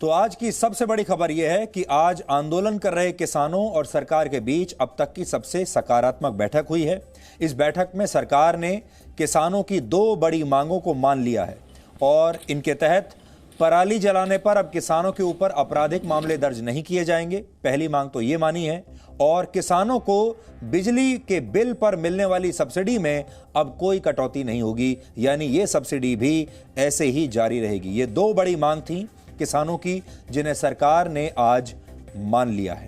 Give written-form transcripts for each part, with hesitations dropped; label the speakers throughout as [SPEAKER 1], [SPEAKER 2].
[SPEAKER 1] तो आज की सबसे बड़ी खबर यह है कि आज आंदोलन कर रहे किसानों और सरकार के बीच अब तक की सबसे सकारात्मक बैठक हुई है। इस बैठक में सरकार ने किसानों की दो बड़ी मांगों को मान लिया है और इनके तहत पराली जलाने पर अब किसानों के ऊपर आपराधिक मामले दर्ज नहीं किए जाएंगे। पहली मांग तो ये मानी है। और किसानों को बिजली के बिल पर मिलने वाली सब्सिडी में अब कोई कटौती नहीं होगी, यानी ये सब्सिडी भी ऐसे ही जारी रहेगी। ये दो बड़ी मांग थी किसानों की, जिन्हें सरकार ने आज मान लिया है।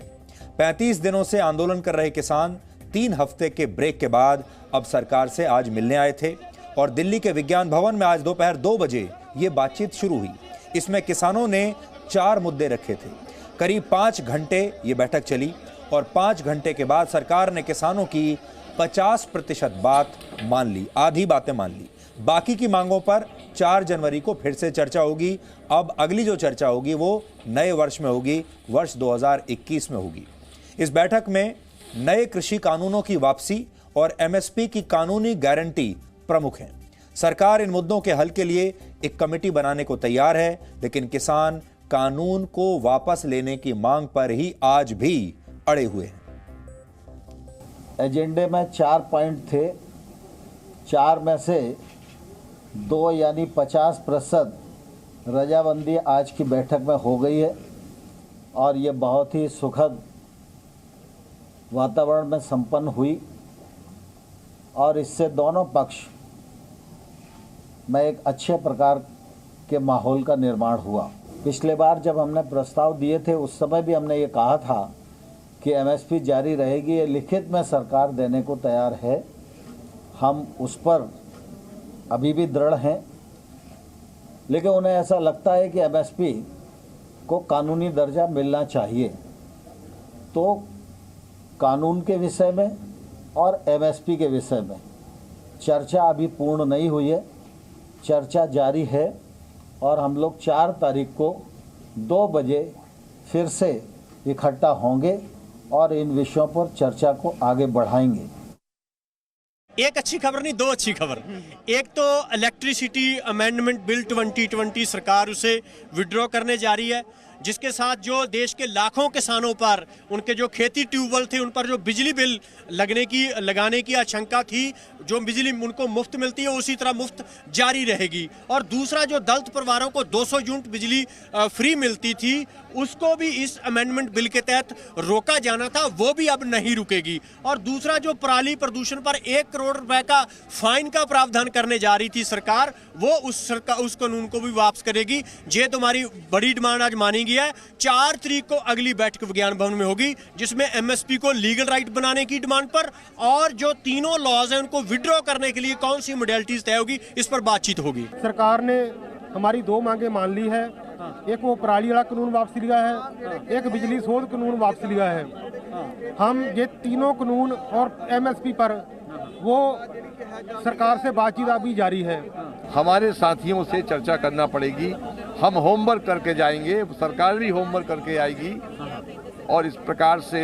[SPEAKER 1] 35 दिनों से आंदोलन कर रहे किसान 3 हफ्ते के ब्रेक के बाद अब सरकार से आज मिलने आए थे और दिल्ली के विज्ञान भवन में आज दोपहर 2 बजे ये बातचीत शुरू हुई। इसमें किसानों ने 4 मुद्दे रखे थे। करीब 5 घंटे ये बैठक चली और 5 घंटे के बाद सरकार ने किसानों की 50% बात मान ली, आधी बातें मान ली। बाकी की मांगों पर 4 जनवरी को फिर से चर्चा होगी। अब अगली जो चर्चा होगी वो नए वर्ष में होगी, वर्ष 2021 में होगी। इस बैठक में नए कृषि कानूनों की वापसी और एमएसपी की कानूनी गारंटी प्रमुख हैं। सरकार इन मुद्दों के हल के लिए एक कमेटी बनाने को तैयार है, लेकिन किसान कानून को वापस लेने की मांग पर ही आज भी अड़े हुए हैं।
[SPEAKER 2] एजेंडे में 4 पॉइंट थे। 4 में से 2 यानी 50% रजाबंदी आज की बैठक में हो गई है और ये बहुत ही सुखद वातावरण में संपन्न हुई और इससे दोनों पक्ष में एक अच्छे प्रकार के माहौल का निर्माण हुआ। पिछले बार जब हमने प्रस्ताव दिए थे उस समय भी हमने ये कहा था कि एमएसपी जारी रहेगी, ये लिखित में सरकार देने को तैयार है। हम उस पर अभी भी दृढ़ हैं, लेकिन उन्हें ऐसा लगता है कि एमएसपी को कानूनी दर्जा मिलना चाहिए। तो कानून के विषय में और एमएसपी के विषय में चर्चा अभी पूर्ण नहीं हुई है, चर्चा जारी है और हम लोग 4 तारीख को 2 बजे फिर से इकट्ठा होंगे और इन विषयों पर चर्चा को आगे बढ़ाएंगे।
[SPEAKER 3] एक अच्छी खबर नहीं, 2 अच्छी खबर। एक तो इलेक्ट्रिसिटी अमेंडमेंट बिल 2020 सरकार उसे विड्रॉ करने जा रही है, जिसके साथ जो देश के लाखों किसानों पर उनके जो खेती ट्यूबवेल थे उन पर जो बिजली बिल लगाने की आशंका थी, जो बिजली उनको मुफ्त मिलती है उसी तरह मुफ्त जारी रहेगी। और दूसरा, जो दलित परिवारों को 200 यूनिट बिजली फ्री मिलती थी उसको भी इस अमेंडमेंट बिल के तहत रोका जाना था, वो भी अब नहीं रुकेगी। और दूसरा, जो पराली प्रदूषण पर 1 करोड़ रुपए का फाइन का प्रावधान करने जा रही थी सरकार, वो उस कानून को भी वापस करेगी। ये तुम्हारी बड़ी डिमांड आज मानी गई है। 4 तारीख को अगली बैठक विज्ञान भवन में होगी, जिसमें एमएसपी को लीगल राइट बनाने की डिमांड पर और जो तीनों लॉज हैं उनको विड्रॉ करने के लिए कौन सी मॉडलिटीज तय होगी, इस पर बातचीत होगी।
[SPEAKER 4] सरकार ने हमारी 2 मांगे मान ली है। एक वो पराली वाला कानून वापस लिया है, एक बिजली शोध कानून वापस लिया है। हम ये तीनों कानून और एमएसपी पर वो सरकार से बातचीत अभी जारी है।
[SPEAKER 5] हमारे साथियों से चर्चा करना पड़ेगी। हम होमवर्क करके जाएंगे, सरकार भी होमवर्क करके आएगी और इस प्रकार से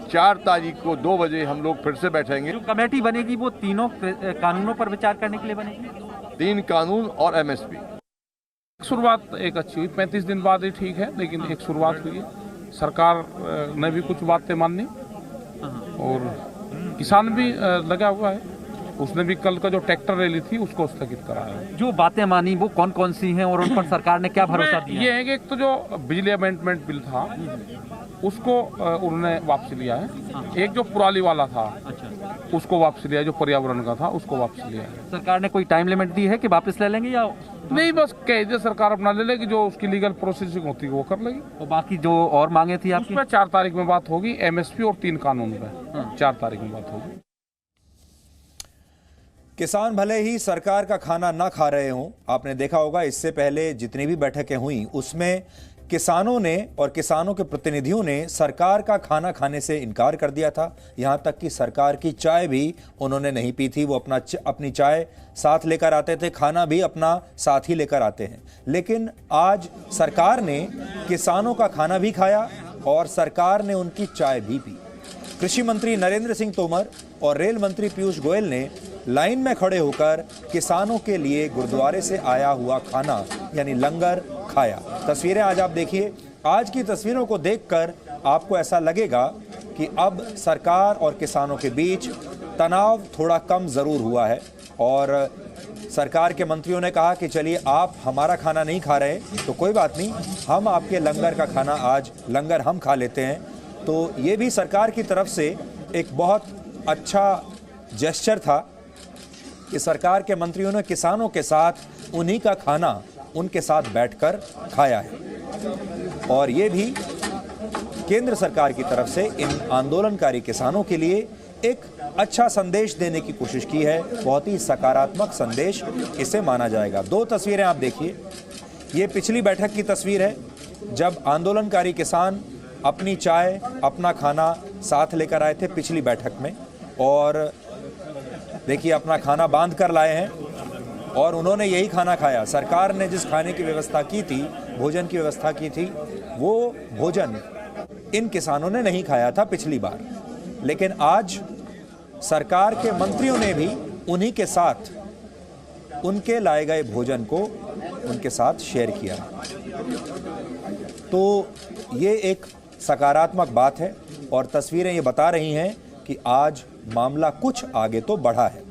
[SPEAKER 5] 4 तारीख को 2 बजे हम लोग फिर से बैठेंगे।
[SPEAKER 6] जो कमेटी बनेगी वो तीनों कानूनों पर विचार करने के लिए बनेगी।
[SPEAKER 5] 3 कानून और एमएसपी।
[SPEAKER 7] शुरुआत एक अच्छी हुई, 35 दिन बाद ही ठीक है, लेकिन एक शुरुआत हुई है। सरकार ने भी कुछ बातें मानी और किसान भी लगा हुआ है। उसने भी कल का जो ट्रैक्टर रैली थी उसको स्थगित कराया।
[SPEAKER 6] जो बातें मानी वो कौन कौन सी हैं और उन पर सरकार ने क्या भरोसा दिया?
[SPEAKER 7] ये है कि एक तो जो बिजली अमेंडमेंट बिल था उसको उन्होंने वापस लिया है। एक जो पुराली वाला था उसको वापस लिया, जो पर्यावरण का था उसको वापस लिया है।
[SPEAKER 6] सरकार ने कोई टाइम लिमिट दी है कि वापस ले लेंगे या
[SPEAKER 7] नहीं? बस कह दे सरकार अपना ले लेगी, जो उसकी लीगल प्रोसेसिंग होती है वो कर लेगी।
[SPEAKER 6] और बाकी जो और मांगे थी आपकी,
[SPEAKER 7] उसमें 4 तारीख में बात होगी। एमएसपी और 3 कानून पे 4 तारीख में बात होगी।
[SPEAKER 1] किसान भले ही सरकार का खाना ना खा रहे हों, आपने देखा होगा इससे पहले जितनी भी बैठकें हुई उसमें किसानों ने और किसानों के प्रतिनिधियों ने सरकार का खाना खाने से इनकार कर दिया था। यहां तक कि सरकार की चाय भी उन्होंने नहीं पी थी। वो अपनी चाय साथ लेकर आते थे, खाना भी अपना साथ ही लेकर आते हैं। लेकिन आज सरकार ने किसानों का खाना भी खाया और सरकार ने उनकी चाय भी पी। कृषि मंत्री नरेंद्र सिंह तोमर और रेल मंत्री पीयूष गोयल ने लाइन में खड़े होकर किसानों के लिए गुरुद्वारे से आया हुआ खाना यानी लंगर खाया। तस्वीरें आज आप देखिए। आज की तस्वीरों को देखकर आपको ऐसा लगेगा कि अब सरकार और किसानों के बीच तनाव थोड़ा कम ज़रूर हुआ है और सरकार के मंत्रियों ने कहा कि चलिए आप हमारा खाना नहीं खा रहे तो कोई बात नहीं, हम आपके लंगर का खाना आज लंगर हम खा लेते हैं। तो ये भी सरकार की तरफ से एक बहुत अच्छा जेस्चर था कि सरकार के मंत्रियों ने किसानों के साथ उन्हीं का खाना उनके साथ बैठकर खाया है। और ये भी केंद्र सरकार की तरफ से इन आंदोलनकारी किसानों के लिए एक अच्छा संदेश देने की कोशिश की है। बहुत ही सकारात्मक संदेश इसे माना जाएगा। दो तस्वीरें आप देखिए। ये पिछली बैठक की तस्वीर है जब आंदोलनकारी किसान अपनी चाय अपना खाना साथ लेकर आए थे पिछली बैठक में, और देखिए अपना खाना बांध कर लाए हैं और उन्होंने यही खाना खाया। सरकार ने जिस खाने की व्यवस्था की थी, भोजन की व्यवस्था की थी, वो भोजन इन किसानों ने नहीं खाया था पिछली बार, लेकिन आज सरकार के मंत्रियों ने भी उन्हीं के साथ उनके लाए गए भोजन को उनके साथ शेयर किया। तो ये एक सकारात्मक बात है और तस्वीरें ये बता रही हैं कि आज मामला कुछ आगे तो बढ़ा है।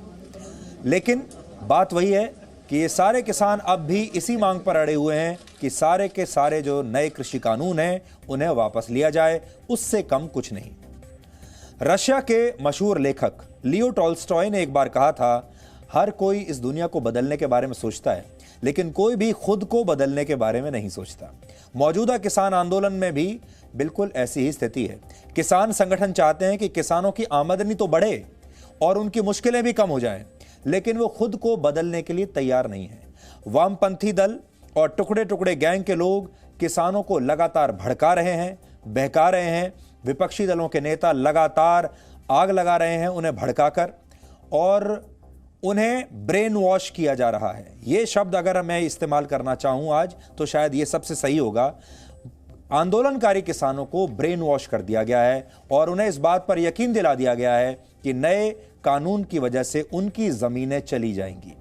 [SPEAKER 1] लेकिन बात वही है कि ये सारे किसान अब भी इसी मांग पर अड़े हुए हैं कि सारे के सारे जो नए कृषि कानून हैं उन्हें वापस लिया जाए, उससे कम कुछ नहीं। रशिया के मशहूर लेखक लियो टॉल्स्टॉय ने एक बार कहा था, हर कोई इस दुनिया को बदलने के बारे में सोचता है लेकिन कोई भी खुद को बदलने के बारे में नहीं सोचता। मौजूदा किसान आंदोलन में भी बिल्कुल ऐसी ही स्थिति है। किसान संगठन चाहते हैं कि किसानों की आमदनी तो बढ़े और उनकी मुश्किलें भी कम हो जाएं, लेकिन वो खुद को बदलने के लिए तैयार नहीं है। वामपंथी दल और टुकड़े टुकड़े गैंग के लोग किसानों को लगातार भड़का रहे हैं, बहका रहे हैं। विपक्षी दलों के नेता लगातार आग लगा रहे हैं उन्हें भड़काकर, और उन्हें ब्रेन वॉश किया जा रहा है। ये शब्द अगर मैं इस्तेमाल करना चाहूं आज तो शायद ये सबसे सही होगा। आंदोलनकारी किसानों को ब्रेन वॉश कर दिया गया है और उन्हें इस बात पर यकीन दिला दिया गया है कि नए कानून की वजह से उनकी जमीनें चली जाएंगी।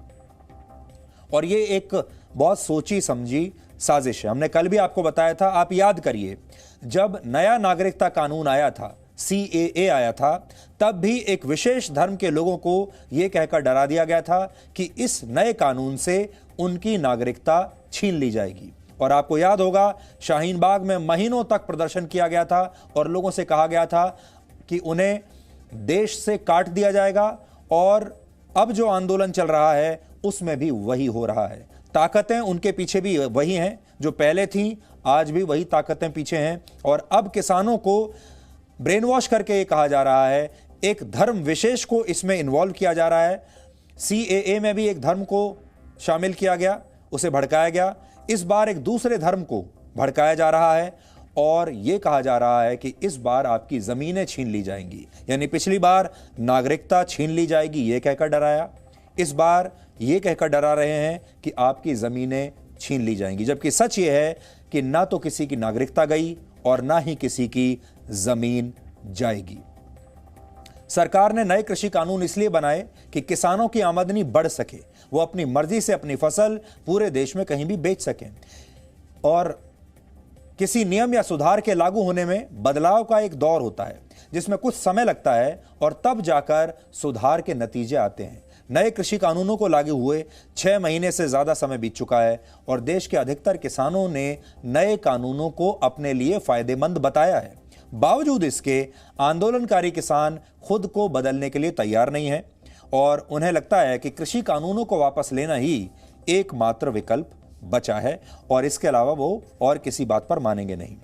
[SPEAKER 1] और ये एक बहुत सोची समझी साजिश है। हमने कल भी आपको बताया था, आप याद करिए, जब नया नागरिकता कानून आया था, CAA आया था, तब भी एक विशेष धर्म के लोगों को यह कहकर डरा दिया गया था कि इस नए कानून से उनकी नागरिकता छीन ली जाएगी। और आपको याद होगा, शाहीन बाग में महीनों तक प्रदर्शन किया गया था और लोगों से कहा गया था कि उन्हें देश से काट दिया जाएगा। और अब जो आंदोलन चल रहा है उसमें भी वही हो रहा है। ताकतें उनके पीछे भी वही हैं जो पहले थी, आज भी वही ताकतें पीछे हैं। और अब किसानों को ब्रेन वॉश करके ये कहा जा रहा है, एक धर्म विशेष को इसमें इन्वॉल्व किया जा रहा है। CAA में भी एक धर्म को शामिल किया गया, उसे भड़काया गया। इस बार एक दूसरे धर्म को भड़काया जा रहा है और यह कहा जा रहा है कि इस बार आपकी जमीनें छीन ली जाएंगी। यानी पिछली बार नागरिकता छीन ली जाएगी ये कहकर डराया, इस बार ये कहकर डरा रहे हैं कि आपकी जमीनें छीन ली जाएंगी। जबकि सच ये है कि ना तो किसी की नागरिकता गई और ना ही किसी की जमीन जाएगी। सरकार ने नए कृषि कानून इसलिए बनाए कि किसानों की आमदनी बढ़ सके, वो अपनी मर्जी से अपनी फसल पूरे देश में कहीं भी बेच सकें। और किसी नियम या सुधार के लागू होने में बदलाव का एक दौर होता है जिसमें कुछ समय लगता है और तब जाकर सुधार के नतीजे आते हैं। नए कृषि कानूनों को लागू हुए 6 महीने से ज्यादा समय बीत चुका है और देश के अधिकतर किसानों ने नए कानूनों को अपने लिए फायदेमंद बताया है। बावजूद इसके आंदोलनकारी किसान खुद को बदलने के लिए तैयार नहीं है और उन्हें लगता है कि कृषि कानूनों को वापस लेना ही एकमात्र विकल्प बचा है और इसके अलावा वो और किसी बात पर मानेंगे नहीं।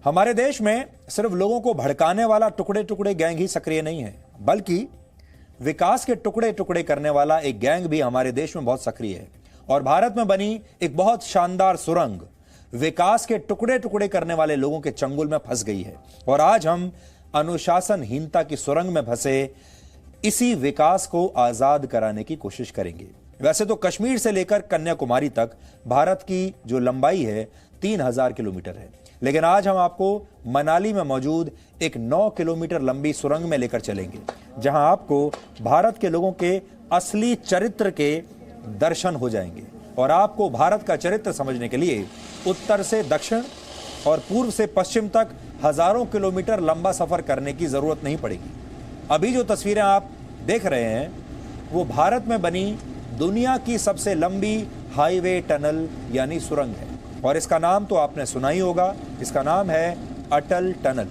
[SPEAKER 1] हमारे देश में सिर्फ लोगों को भड़काने वाला टुकड़े टुकड़े गैंग ही सक्रिय नहीं है, बल्कि विकास के टुकड़े टुकड़े करने वाला एक गैंग भी हमारे देश में बहुत सक्रिय है। और भारत में बनी एक बहुत शानदार सुरंग विकास के टुकड़े टुकड़े करने वाले लोगों के चंगुल में फंस गई है। और आज हम अनुशासनहीनता की सुरंग में फंसे इसी विकास को आजाद कराने की कोशिश करेंगे। वैसे तो कश्मीर से लेकर कन्याकुमारी तक भारत की जो लंबाई है 3000 किलोमीटर है, लेकिन आज हम आपको मनाली में मौजूद एक 9 किलोमीटर लंबी सुरंग में लेकर चलेंगे, जहां आपको भारत के लोगों के असली चरित्र के दर्शन हो जाएंगे और आपको भारत का चरित्र समझने के लिए उत्तर से दक्षिण और पूर्व से पश्चिम तक हजारों किलोमीटर लंबा सफर करने की जरूरत नहीं पड़ेगी। अभी जो तस्वीरें आप देख रहे हैं वो भारत में बनी दुनिया की सबसे लंबी हाईवे टनल यानी सुरंग है, और इसका नाम तो आपने सुना ही होगा। इसका नाम है अटल टनल।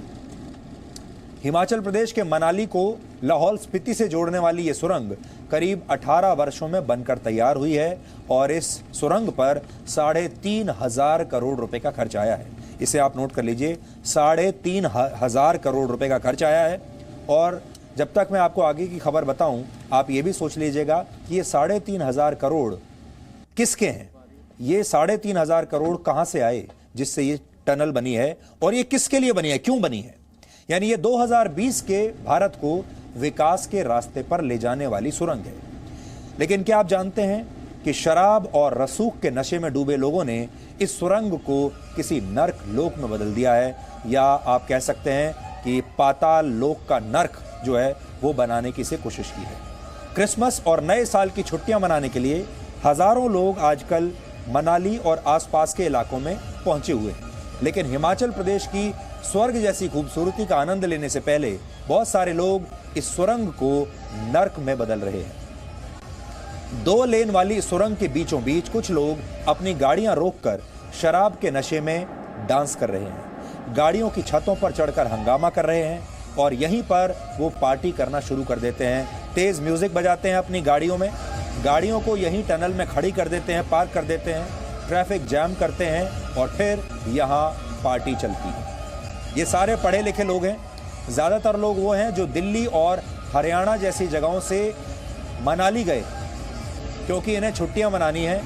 [SPEAKER 1] हिमाचल प्रदेश के मनाली को लाहौल स्पीति से जोड़ने वाली ये सुरंग करीब 18 वर्षों में बनकर तैयार हुई है, और इस सुरंग पर 3,500 करोड़ रुपए का खर्च आया है। इसे आप नोट कर लीजिए, 3,500 करोड़ रुपए का खर्च आया है। और जब तक मैं आपको आगे की खबर बताऊं, आप ये भी सोच लीजिएगा कि ये 3,500 करोड़ किसके हैं। ये 3,500 करोड़ कहां से आए जिससे ये टनल बनी है, और ये किसके लिए बनी है, क्यों बनी है। यानी ये 2020 के भारत को विकास के रास्ते पर ले जाने वाली सुरंग है। लेकिन क्या आप जानते हैं कि शराब और रसूख के नशे में डूबे लोगों ने इस सुरंग को किसी नर्क लोक में बदल दिया है, या आप कह सकते हैं कि पाताल लोक का नर्क जो है वो बनाने की इसे कोशिश की है। क्रिसमस और नए साल की छुट्टियां मनाने के लिए हजारों लोग आजकल मनाली और आसपास के इलाकों में पहुंचे हुए हैं, लेकिन हिमाचल प्रदेश की स्वर्ग जैसी खूबसूरती का आनंद लेने से पहले बहुत सारे लोग इस सुरंग को नर्क में बदल रहे हैं। 2 लेन वाली सुरंग के बीचों बीच कुछ लोग अपनी गाड़ियां रोककर शराब के नशे में डांस कर रहे हैं, गाड़ियों की छतों पर चढ़कर हंगामा कर रहे हैं, और यहीं पर वो पार्टी करना शुरू कर देते हैं। तेज म्यूजिक बजाते हैं अपनी गाड़ियों में, गाड़ियों को यहीं टनल में खड़ी कर देते हैं, पार्क कर देते हैं, ट्रैफिक जैम करते हैं, और फिर यहाँ पार्टी चलती है। ये सारे पढ़े लिखे लोग हैं। ज़्यादातर लोग वो हैं जो दिल्ली और हरियाणा जैसी जगहों से मनाली गए, क्योंकि इन्हें छुट्टियां मनानी है,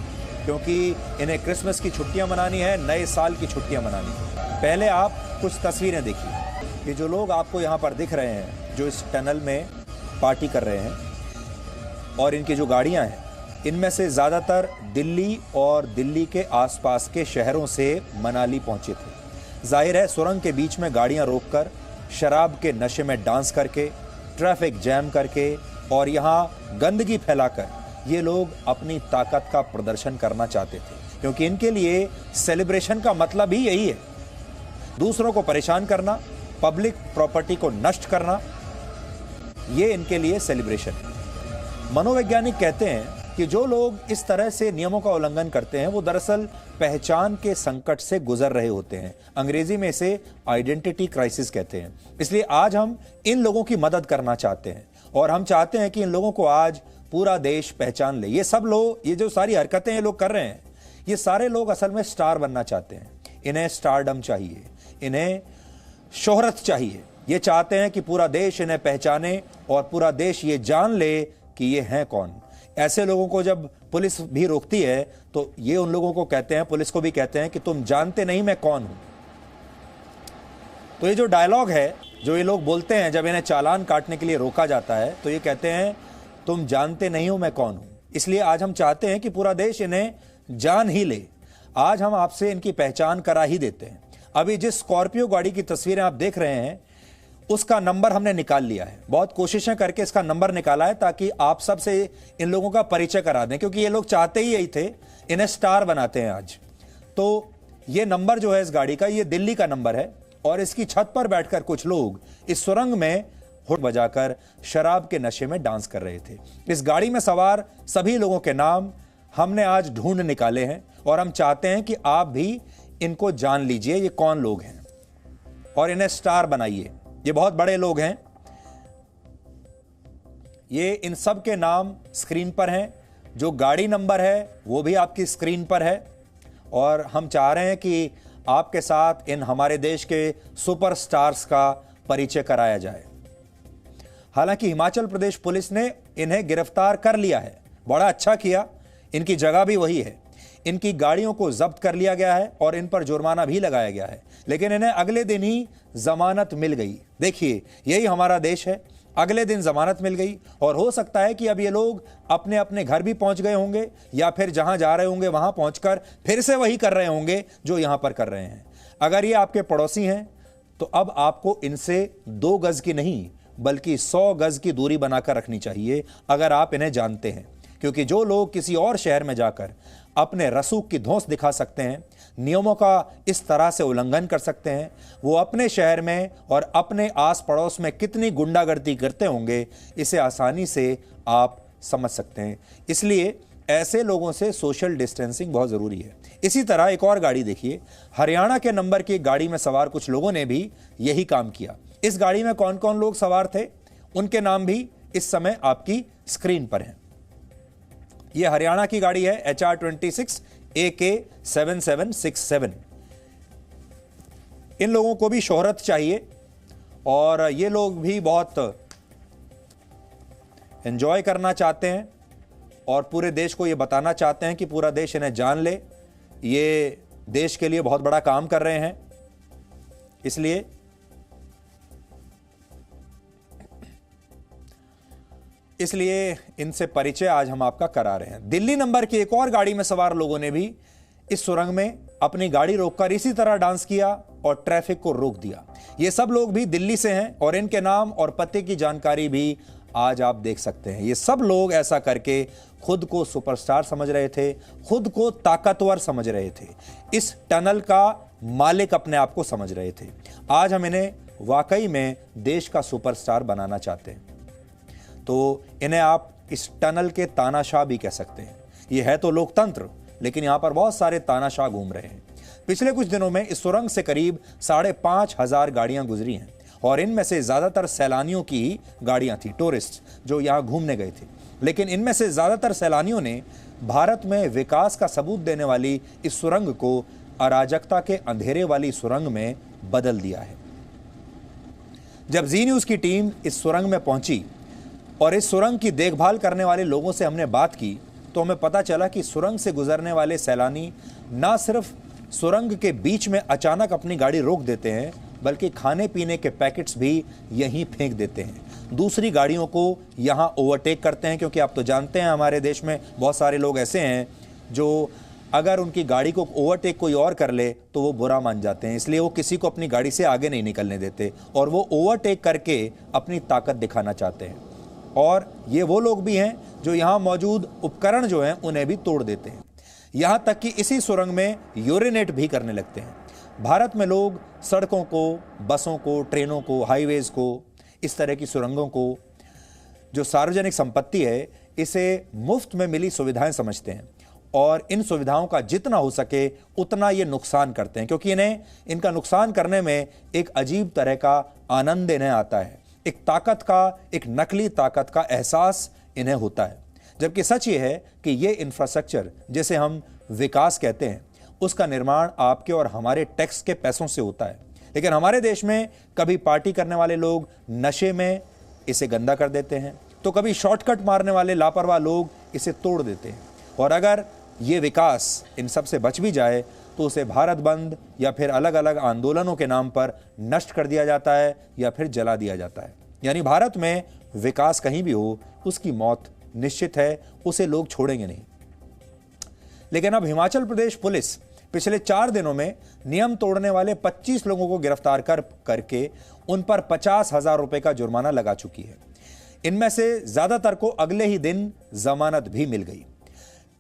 [SPEAKER 1] क्योंकि इन्हें क्रिसमस की छुट्टियां मनानी है, नए साल की छुट्टियां मनानी है। पहले आप कुछ तस्वीरें देखिए कि जो लोग आपको यहाँ पर दिख रहे हैं जो इस टनल में पार्टी कर रहे हैं, और इनकी जो गाड़ियाँ हैं, इनमें से ज़्यादातर दिल्ली और दिल्ली के आसपास के शहरों से मनाली पहुँचे थे। जाहिर है सुरंग के बीच में गाड़ियां रोककर शराब के नशे में डांस करके, ट्रैफिक जैम करके और यहां गंदगी फैलाकर ये लोग अपनी ताकत का प्रदर्शन करना चाहते थे, क्योंकि इनके लिए सेलिब्रेशन का मतलब ही यही है, दूसरों को परेशान करना, पब्लिक प्रॉपर्टी को नष्ट करना, ये इनके लिए सेलिब्रेशन है। मनोवैज्ञानिक कहते हैं कि जो लोग इस तरह से नियमों का उल्लंघन करते हैं वो दरअसल पहचान के संकट से गुजर रहे होते हैं। अंग्रेजी में इसे आइडेंटिटी क्राइसिस कहते हैं। इसलिए आज हम इन लोगों की मदद करना चाहते हैं, और हम चाहते हैं कि इन लोगों को आज पूरा देश पहचान ले। ये सब लोग, ये जो सारी हरकतें ये लोग कर रहे हैं, ये सारे लोग असल में स्टार बनना चाहते हैं। इन्हें स्टारडम चाहिए, इन्हें शोहरत चाहिए। ये चाहते हैं कि पूरा देश इन्हें पहचाने और पूरा देश ये जान ले कि ये हैं कौन। ऐसे लोगों को जब पुलिस भी रोकती है तो ये उन लोगों को कहते हैं, पुलिस को भी कहते हैं कि तुम जानते नहीं मैं कौन हूं। तो ये जो डायलॉग है जो ये लोग बोलते हैं जब इन्हें चालान काटने के लिए रोका जाता है, तो ये कहते हैं तुम जानते नहीं हो मैं कौन हूं। इसलिए आज हम चाहते हैं कि पूरा देश इन्हें जान ही ले। आज हम आपसे इनकी पहचान करा ही देते हैं। अभी जिस स्कॉर्पियो गाड़ी की तस्वीरें आप देख रहे हैं उसका नंबर हमने निकाल लिया है। बहुत कोशिशें करके इसका नंबर निकाला है ताकि आप सबसे इन लोगों का परिचय करा दें, क्योंकि ये लोग चाहते ही यही थे, इन्हें स्टार बनाते हैं आज। तो ये नंबर जो है इस गाड़ी का, ये दिल्ली का नंबर है, और इसकी छत पर बैठकर कुछ लोग इस सुरंग में हुड बजाकर शराब के नशे में डांस कर रहे थे। इस गाड़ी में सवार सभी लोगों के नाम हमने आज ढूंढ निकाले हैं, और हम चाहते हैं कि आप भी इनको जान लीजिए ये कौन लोग हैं और इन्हें स्टार बनाइए। ये बहुत बड़े लोग हैं। ये इन सब के नाम स्क्रीन पर हैं, जो गाड़ी नंबर है वो भी आपकी स्क्रीन पर है, और हम चाह रहे हैं कि आपके साथ इन हमारे देश के सुपरस्टार्स का परिचय कराया जाए। हालांकि हिमाचल प्रदेश पुलिस ने इन्हें गिरफ्तार कर लिया है, बड़ा अच्छा किया। इनकी जगह भी वही है, इनकी गाड़ियों को जब्त कर लिया गया है और इन पर जुर्माना भी लगाया गया है, लेकिन इन्हें अगले दिन ही जमानत मिल गई। देखिए यही हमारा देश है, अगले दिन जमानत मिल गई, और हो सकता है कि अब ये लोग अपने अपने घर भी पहुंच गए होंगे, या फिर जहां जा रहे होंगे वहां पहुंचकर फिर से वही कर रहे होंगे जो यहां पर कर रहे हैं। अगर ये आपके पड़ोसी हैं तो अब आपको इनसे 2 गज की नहीं बल्कि 100 गज की दूरी बनाकर रखनी चाहिए, अगर आप इन्हें जानते हैं। क्योंकि जो लोग किसी और शहर में जाकर अपने रसूख की धौंस दिखा सकते हैं, नियमों का इस तरह से उल्लंघन कर सकते हैं, वो अपने शहर में और अपने आस पड़ोस में कितनी गुंडागर्दी करते होंगे, इसे आसानी से आप समझ सकते हैं। इसलिए ऐसे लोगों से सोशल डिस्टेंसिंग बहुत ज़रूरी है। इसी तरह एक और गाड़ी देखिए, हरियाणा के नंबर की गाड़ी में सवार कुछ लोगों ने भी यही काम किया। इस गाड़ी में कौन कौन लोग सवार थे, उनके नाम भी इस समय आपकी स्क्रीन पर हैं। यह हरियाणा की गाड़ी है HR-26 AK7767। इन लोगों को भी शोहरत चाहिए और ये लोग भी बहुत एंजॉय करना चाहते हैं और पूरे देश को ये बताना चाहते हैं कि पूरा देश इन्हें जान ले। ये देश के लिए बहुत बड़ा काम कर रहे हैं, इसलिए इनसे परिचय आज हम आपका करा रहे हैं। दिल्ली नंबर की एक और गाड़ी में सवार लोगों ने भी इस सुरंग में अपनी गाड़ी रोककर इसी तरह डांस किया और ट्रैफिक को रोक दिया। ये सब लोग भी दिल्ली से हैं और इनके नाम और पते की जानकारी भी आज आप देख सकते हैं। ये सब लोग ऐसा करके खुद को सुपरस्टार समझ रहे थे, खुद को ताकतवर समझ रहे थे, इस टनल का मालिक अपने आप को समझ रहे थे। आज हम इन्हें वाकई में देश का सुपरस्टार बनाना चाहते हैं, तो इन्हें आप इस टनल के तानाशाह भी कह सकते हैं। ये है तो लोकतंत्र, लेकिन यहां पर बहुत सारे तानाशाह घूम रहे हैं। पिछले कुछ दिनों में इस सुरंग से करीब 5,500 गाड़ियां गुजरी हैं और इनमें से ज्यादातर सैलानियों की ही गाड़ियां थी, टूरिस्ट जो यहां घूमने गए थे। लेकिन इनमें से ज्यादातर सैलानियों ने भारत में विकास का सबूत देने वाली इस सुरंग को अराजकता के अंधेरे वाली सुरंग में बदल दिया है। जब जी न्यूज की टीम इस सुरंग में पहुंची और इस सुरंग की देखभाल करने वाले लोगों से हमने बात की, तो हमें पता चला कि सुरंग से गुजरने वाले सैलानी ना सिर्फ सुरंग के बीच में अचानक अपनी गाड़ी रोक देते हैं, बल्कि खाने पीने के पैकेट्स भी यहीं फेंक देते हैं। दूसरी गाड़ियों को यहां ओवरटेक करते हैं, क्योंकि आप तो जानते हैं हमारे देश में बहुत सारे लोग ऐसे हैं जो अगर उनकी गाड़ी को ओवरटेक कोई और कर ले तो वो बुरा मान जाते हैं, इसलिए वो किसी को अपनी गाड़ी से आगे नहीं निकलने देते और वो ओवरटेक करके अपनी ताकत दिखाना चाहते हैं। और ये वो लोग भी हैं जो यहाँ मौजूद उपकरण जो हैं उन्हें भी तोड़ देते हैं। यहाँ तक कि इसी सुरंग में यूरिनेट भी करने लगते हैं। भारत में लोग सड़कों को, बसों को, ट्रेनों को, हाईवेज को, इस तरह की सुरंगों को जो सार्वजनिक संपत्ति है, इसे मुफ्त में मिली सुविधाएं समझते हैं और इन सुविधाओं का जितना हो सके उतना ये नुकसान करते हैं, क्योंकि इनका नुकसान करने में एक अजीब तरह का आनंद इन्हें आता है। एक ताकत का, एक नकली ताकत का एहसास इन्हें होता है। जबकि सच ये है कि ये इंफ्रास्ट्रक्चर जिसे हम विकास कहते हैं, उसका निर्माण आपके और हमारे टैक्स के पैसों से होता है। लेकिन हमारे देश में कभी पार्टी करने वाले लोग नशे में इसे गंदा कर देते हैं, तो कभी शॉर्टकट मारने वाले लापरवाह लोग इसे तोड़ देते हैं। और अगर ये विकास इन सब से बच भी जाए तो उसे भारत बंद या फिर अलग अलग आंदोलनों के नाम पर नष्ट कर दिया जाता है या फिर जला दिया जाता है। यानी भारत में विकास कहीं भी हो, उसकी मौत निश्चित है, उसे लोग छोड़ेंगे नहीं। लेकिन अब हिमाचल प्रदेश पुलिस पिछले 4 दिनों में नियम तोड़ने वाले 25 लोगों को गिरफ्तार करके उन पर 50,000 रुपए का जुर्माना लगा चुकी है। इनमें से ज्यादातर को अगले ही दिन जमानत भी मिल गई।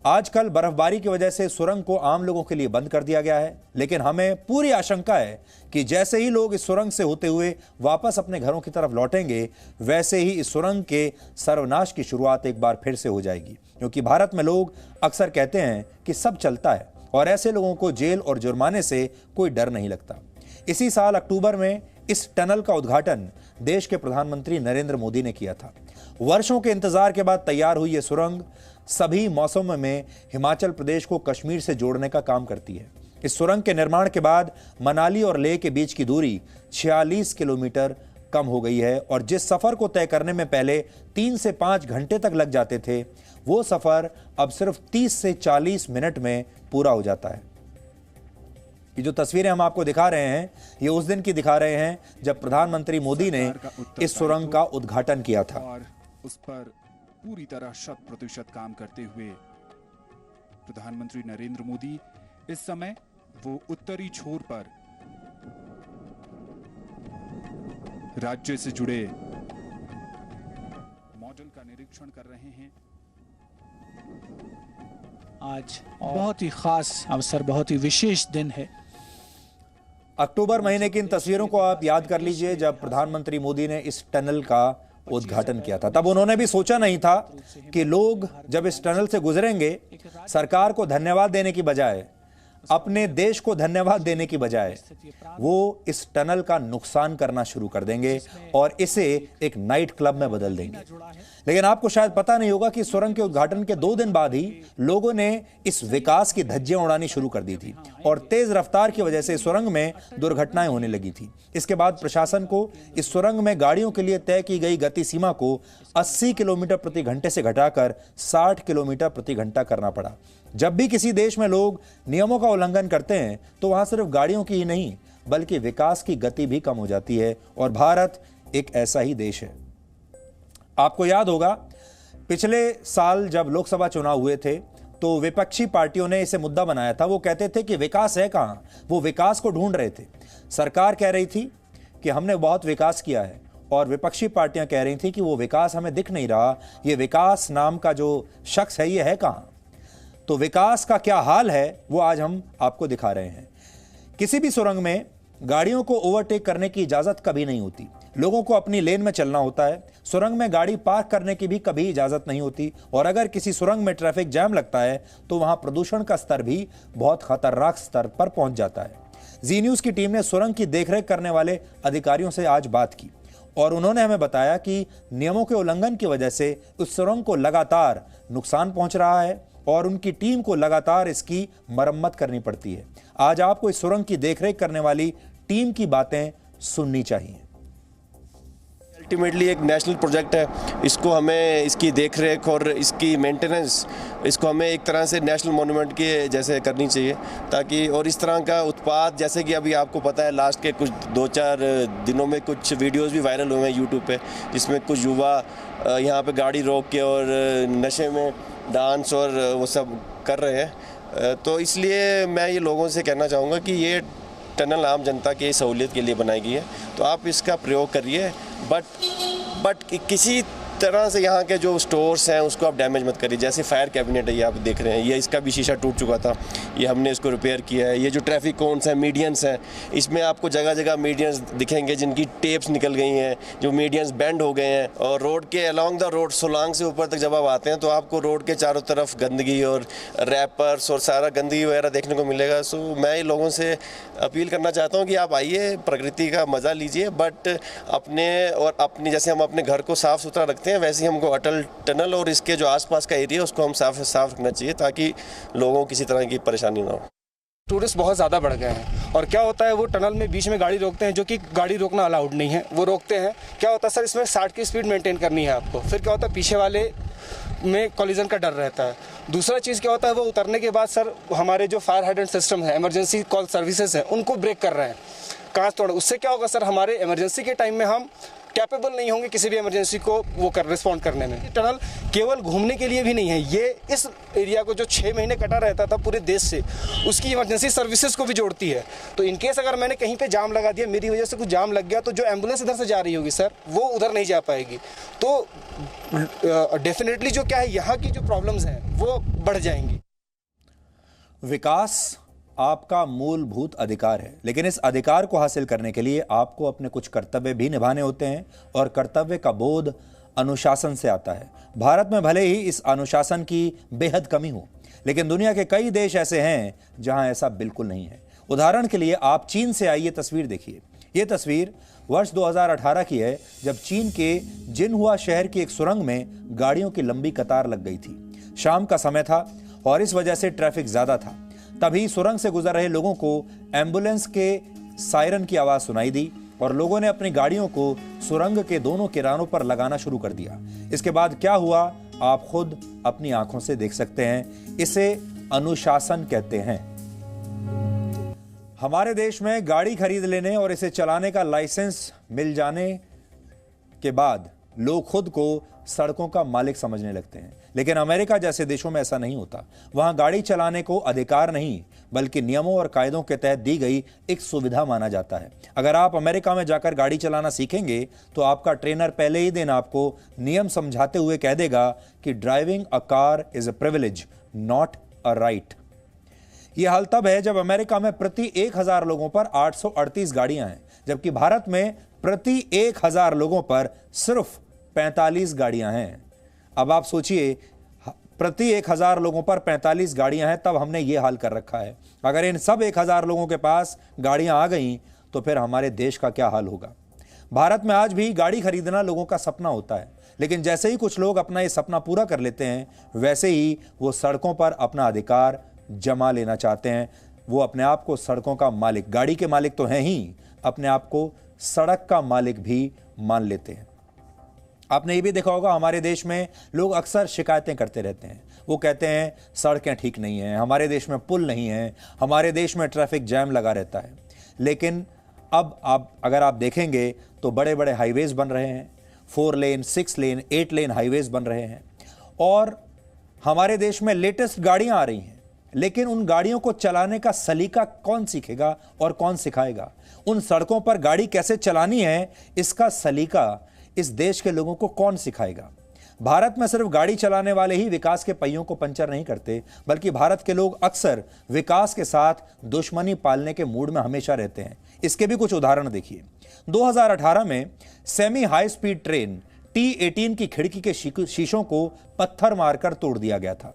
[SPEAKER 1] आजकल बर्फबारी की वजह से सुरंग को आम लोगों के लिए बंद कर दिया गया है, लेकिन हमें पूरी आशंका है कि जैसे ही लोग इस सुरंग से होते हुए वापस अपने घरों की तरफ लौटेंगे, वैसे ही इस सुरंग के सर्वनाश की शुरुआत एक बार फिर से हो जाएगी। क्योंकि भारत में लोग अक्सर कहते हैं कि सब चलता है और ऐसे लोगों को जेल और जुर्माने से कोई डर नहीं लगता। इसी साल अक्टूबर में इस टनल का उद्घाटन देश के प्रधानमंत्री नरेंद्र मोदी ने किया था। वर्षों के इंतजार के बाद तैयार हुई यह सुरंग सभी मौसमों में हिमाचल प्रदेश को कश्मीर से जोड़ने का काम करती है। इस सुरंग के निर्माण के बाद मनाली और लेह के बीच की दूरी 46 किलोमीटर कम हो गई है और जिस सफर को तय करने में पहले 3 से 5 घंटे तक लग जाते थे, वो सफर अब सिर्फ 30 से 40 मिनट में पूरा हो जाता है। ये जो तस्वीरें हम आपको दिखा रहे हैं, ये उस दिन की दिखा रहे हैं जब प्रधानमंत्री मोदी ने इस सुरंग का उद्घाटन किया था।
[SPEAKER 8] और उस पर पूरी तरह 100% काम करते हुए प्रधानमंत्री नरेंद्र मोदी इस समय वो उत्तरी छोर पर राज्य से जुड़े मॉडल का निरीक्षण कर रहे हैं।
[SPEAKER 9] आज बहुत ही खास अवसर, बहुत ही विशेष दिन है।
[SPEAKER 1] अक्टूबर महीने की इन तस्वीरों को आप याद कर लीजिए जब प्रधानमंत्री मोदी ने इस टनल का उद्घाटन किया था। तब उन्होंने भी सोचा नहीं था कि लोग जब इस टनल से गुजरेंगे सरकार को धन्यवाद देने की बजाय, अपने देश को धन्यवाद देने की बजाय वो इस टनल का नुकसान करना शुरू कर देंगे और इसे एक नाइट क्लब में बदल देंगे। लेकिन आपको शायद पता नहीं होगा कि सुरंग के उद्घाटन के 2 दिन बाद ही लोगों ने इस विकास की धज्जियां उड़ानी शुरू कर दी थी और तेज रफ्तार की वजह से सुरंग में दुर्घटनाएं होने लगी थी। इसके बाद प्रशासन को इस सुरंग में गाड़ियों के लिए तय की गई गति सीमा को 80 किलोमीटर प्रति घंटे से घटाकर 60 किलोमीटर प्रति घंटा करना पड़ा। जब भी किसी देश में लोग नियमों का उल्लंघन करते हैं तो वहां सिर्फ गाड़ियों की ही नहीं बल्कि विकास की गति भी कम हो जाती है और भारत एक ऐसा ही देश है। आपको याद होगा पिछले साल जब लोकसभा चुनाव हुए थे तो विपक्षी पार्टियों ने इसे मुद्दा बनाया था। वो कहते थे कि विकास है कहां, वो विकास को ढूंढ रहे थे। सरकार कह रही थी कि हमने बहुत विकास किया है और विपक्षी पार्टियां कह रही थी कि वो विकास हमें दिख नहीं रहा, ये विकास नाम का जो शख्स है ये है कहां। तो विकास का क्या हाल है वो आज हम आपको दिखा रहे हैं। किसी भी सुरंग में गाड़ियों को ओवरटेक करने की इजाजत कभी नहीं होती, लोगों को अपनी लेन में चलना होता है। सुरंग में गाड़ी पार्क करने की भी कभी इजाजत नहीं होती और अगर किसी सुरंग में ट्रैफिक जैम लगता है तो वहां प्रदूषण का स्तर भी बहुत खतरनाक स्तर पर पहुंच जाता है। जी न्यूज की टीम ने सुरंग की देखरेख करने वाले अधिकारियों से आज बात की और उन्होंने हमें बताया कि नियमों के उल्लंघन की वजह से उस सुरंग को लगातार नुकसान पहुंच रहा है और उनकी टीम को लगातार इसकी मरम्मत करनी पड़ती है। आज आपको इस सुरंग की देखरेख करने वाली टीम की बातें सुननी चाहिए।
[SPEAKER 10] अल्टीमेटली एक नेशनल प्रोजेक्ट है, इसको हमें इसकी देखरेख और इसकी मेंटेनेंस इसको हमें एक तरह से नेशनल मॉन्यूमेंट के जैसे करनी चाहिए ताकि और इस तरह का उत्पाद जैसे कि अभी आपको पता है लास्ट के कुछ 2-4 दिनों में कुछ वीडियोस भी वायरल हुए हैं यूट्यूब पे जिसमें कुछ युवा यहाँ पे गाड़ी रोक के और नशे में डांस और वो सब कर रहे हैं। तो इसलिए मैं ये लोगों से कहना चाहूँगा कि ये टनल आम जनता की सहूलियत के लिए बनाई गई है तो आप इसका प्रयोग करिए बट किसी तरह से यहाँ के जो स्टोर्स हैं उसको आप डैमेज मत करिए। जैसे फायर कैबिनेट है ये आप देख रहे हैं, ये इसका भी शीशा टूट चुका था, ये हमने इसको रिपेयर किया है। ये जो ट्रैफिक कोन्स हैं, मीडियंस हैं, इसमें आपको जगह जगह मीडियंस दिखेंगे जिनकी टेप्स निकल गई हैं, जो मीडियंस बेंड हो गए हैं। और रोड के अलॉन्ग द रोड सोलांग से ऊपर तक जब आप आते हैं तो आपको रोड के चारों तरफ गंदगी और रैपर्स और सारा गंदगी वगैरह देखने को मिलेगा। सो मैं लोगों से अपील करना चाहता हूँ कि आप आइए, प्रकृति का मज़ा लीजिए बट अपनी जैसे हम अपने घर को साफ़ सुथरा रखते हैं वैसे ही हमको अटल टनल और इसके जो आसपास का एरिया उसको हम साफ रखना चाहिए ताकि लोगों को किसी तरह की परेशानी ना हो।
[SPEAKER 11] टूरिस्ट बहुत ज़्यादा बढ़ गए हैं और क्या होता है वो टनल में बीच में गाड़ी रोकते हैं जो कि गाड़ी रोकना अलाउड नहीं है, वो रोकते हैं। क्या होता है सर इसमें 60 की स्पीड मेंटेन करनी है आपको, फिर क्या होता है पीछे वाले में कॉलिजन का डर रहता है। दूसरा चीज़ क्या होता है वो उतरने के बाद सर हमारे जो फायर हाइड्रेंट सिस्टम है, इमरजेंसी कॉल सर्विसेज हैं, उनको ब्रेक कर रहे हैं, कांच तोड़। उससे क्या होगा सर हमारे इमरजेंसी के टाइम में हम कैपेबल नहीं होंगे किसी भी इमरजेंसी को रिस्पॉन्ड करने में। टनल केवल घूमने के लिए भी नहीं है, ये इस एरिया को जो 6 महीने कटा रहता था पूरे देश से उसकी इमरजेंसी सर्विसेज को भी जोड़ती है। तो इनकेस अगर मैंने कहीं पे जाम लगा दिया, मेरी वजह से कुछ जाम लग गया तो जो एम्बुलेंस इधर से जा रही होगी सर वो उधर नहीं जा पाएगी। तो डेफिनेटली जो क्या है यहाँ की जो प्रॉब्लम्स हैं वो बढ़ जाएंगी।
[SPEAKER 1] विकास आपका मूलभूत अधिकार है, लेकिन इस अधिकार को हासिल करने के लिए आपको अपने कुछ कर्तव्य भी निभाने होते हैं और कर्तव्य का बोध अनुशासन से आता है। भारत में भले ही इस अनुशासन की बेहद कमी हो, लेकिन दुनिया के कई देश ऐसे हैं जहां ऐसा बिल्कुल नहीं है। उदाहरण के लिए आप चीन से आई ये तस्वीर देखिए। ये तस्वीर वर्ष 2018 की है जब चीन के जिनहुआ शहर की एक सुरंग में गाड़ियों की लंबी कतार लग गई थी। शाम का समय था और इस वजह से ट्रैफिक ज्यादा था। तभी सुरंग से गुजर रहे लोगों को एम्बुलेंस के सायरन की आवाज सुनाई दी और लोगों ने अपनी गाड़ियों को सुरंग के दोनों किनारों पर लगाना शुरू कर दिया। इसके बाद क्या हुआ आप खुद अपनी आंखों से देख सकते हैं। इसे अनुशासन कहते हैं। हमारे देश में गाड़ी खरीद लेने और इसे चलाने का लाइसेंस मिल जाने के बाद लोग खुद को सड़कों का मालिक समझने लगते हैं, लेकिन अमेरिका जैसे देशों में ऐसा नहीं होता। वहां गाड़ी चलाने को अधिकार नहीं बल्कि नियमों और कायदों के तहत दी गई एक सुविधा माना जाता है। अगर आप अमेरिका में जाकर गाड़ी चलाना सीखेंगे तो आपका ट्रेनर पहले ही दिन आपको नियम समझाते हुए कह देगा कि driving a car is a privilege not a right. यह हाल तब है जब अमेरिका में प्रति 1000 लोगों पर 838 गाड़ियां हैं, जबकि भारत में प्रति 1000 लोगों पर सिर्फ 45 गाड़ियां हैं। अब आप सोचिए, प्रति 1000 लोगों पर 45 गाड़ियां हैं, तब हमने ये हाल कर रखा है। अगर इन सब 1000 लोगों के पास गाड़ियां आ गईं तो फिर हमारे देश का क्या हाल होगा। भारत में आज भी गाड़ी खरीदना लोगों का सपना होता है, लेकिन जैसे ही कुछ लोग अपना ये सपना पूरा कर लेते हैं, वैसे ही वो सड़कों पर अपना अधिकार जमा लेना चाहते हैं। वो अपने आप को सड़कों का मालिक, गाड़ी के मालिक तो हैं ही, अपने आप को सड़क का मालिक भी मान लेते हैं। आपने ये भी देखा होगा, हमारे देश में लोग अक्सर शिकायतें करते रहते हैं। वो कहते हैं सड़कें ठीक नहीं हैं, हमारे देश में पुल नहीं है, हमारे देश में ट्रैफिक जैम लगा रहता है। लेकिन अब अगर आप देखेंगे तो बड़े बड़े हाईवेज बन रहे हैं, 4 लेन, 6 लेन, 8 लेन हाईवेज बन रहे हैं, और हमारे देश में लेटेस्ट गाड़ियां आ रही हैं। लेकिन उन गाड़ियों को चलाने का सलीका कौन सीखेगा और कौन सिखाएगा? उन सड़कों पर गाड़ी कैसे चलानी है, इसका सलीका इस देश के लोगों को कौन सिखाएगा? भारत में सिर्फ गाड़ी चलाने वाले ही विकास के पहियों को पंचर नहीं करते, बल्कि भारत के लोग अक्सर विकास के साथ दुश्मनी पालने के मूड में हमेशा रहते हैं। इसके भी कुछ उदाहरण देखिए। 2018 में semi high speed train T18 की खिड़की के शीशों को पत्थर मारकर तोड़ दिया गया था।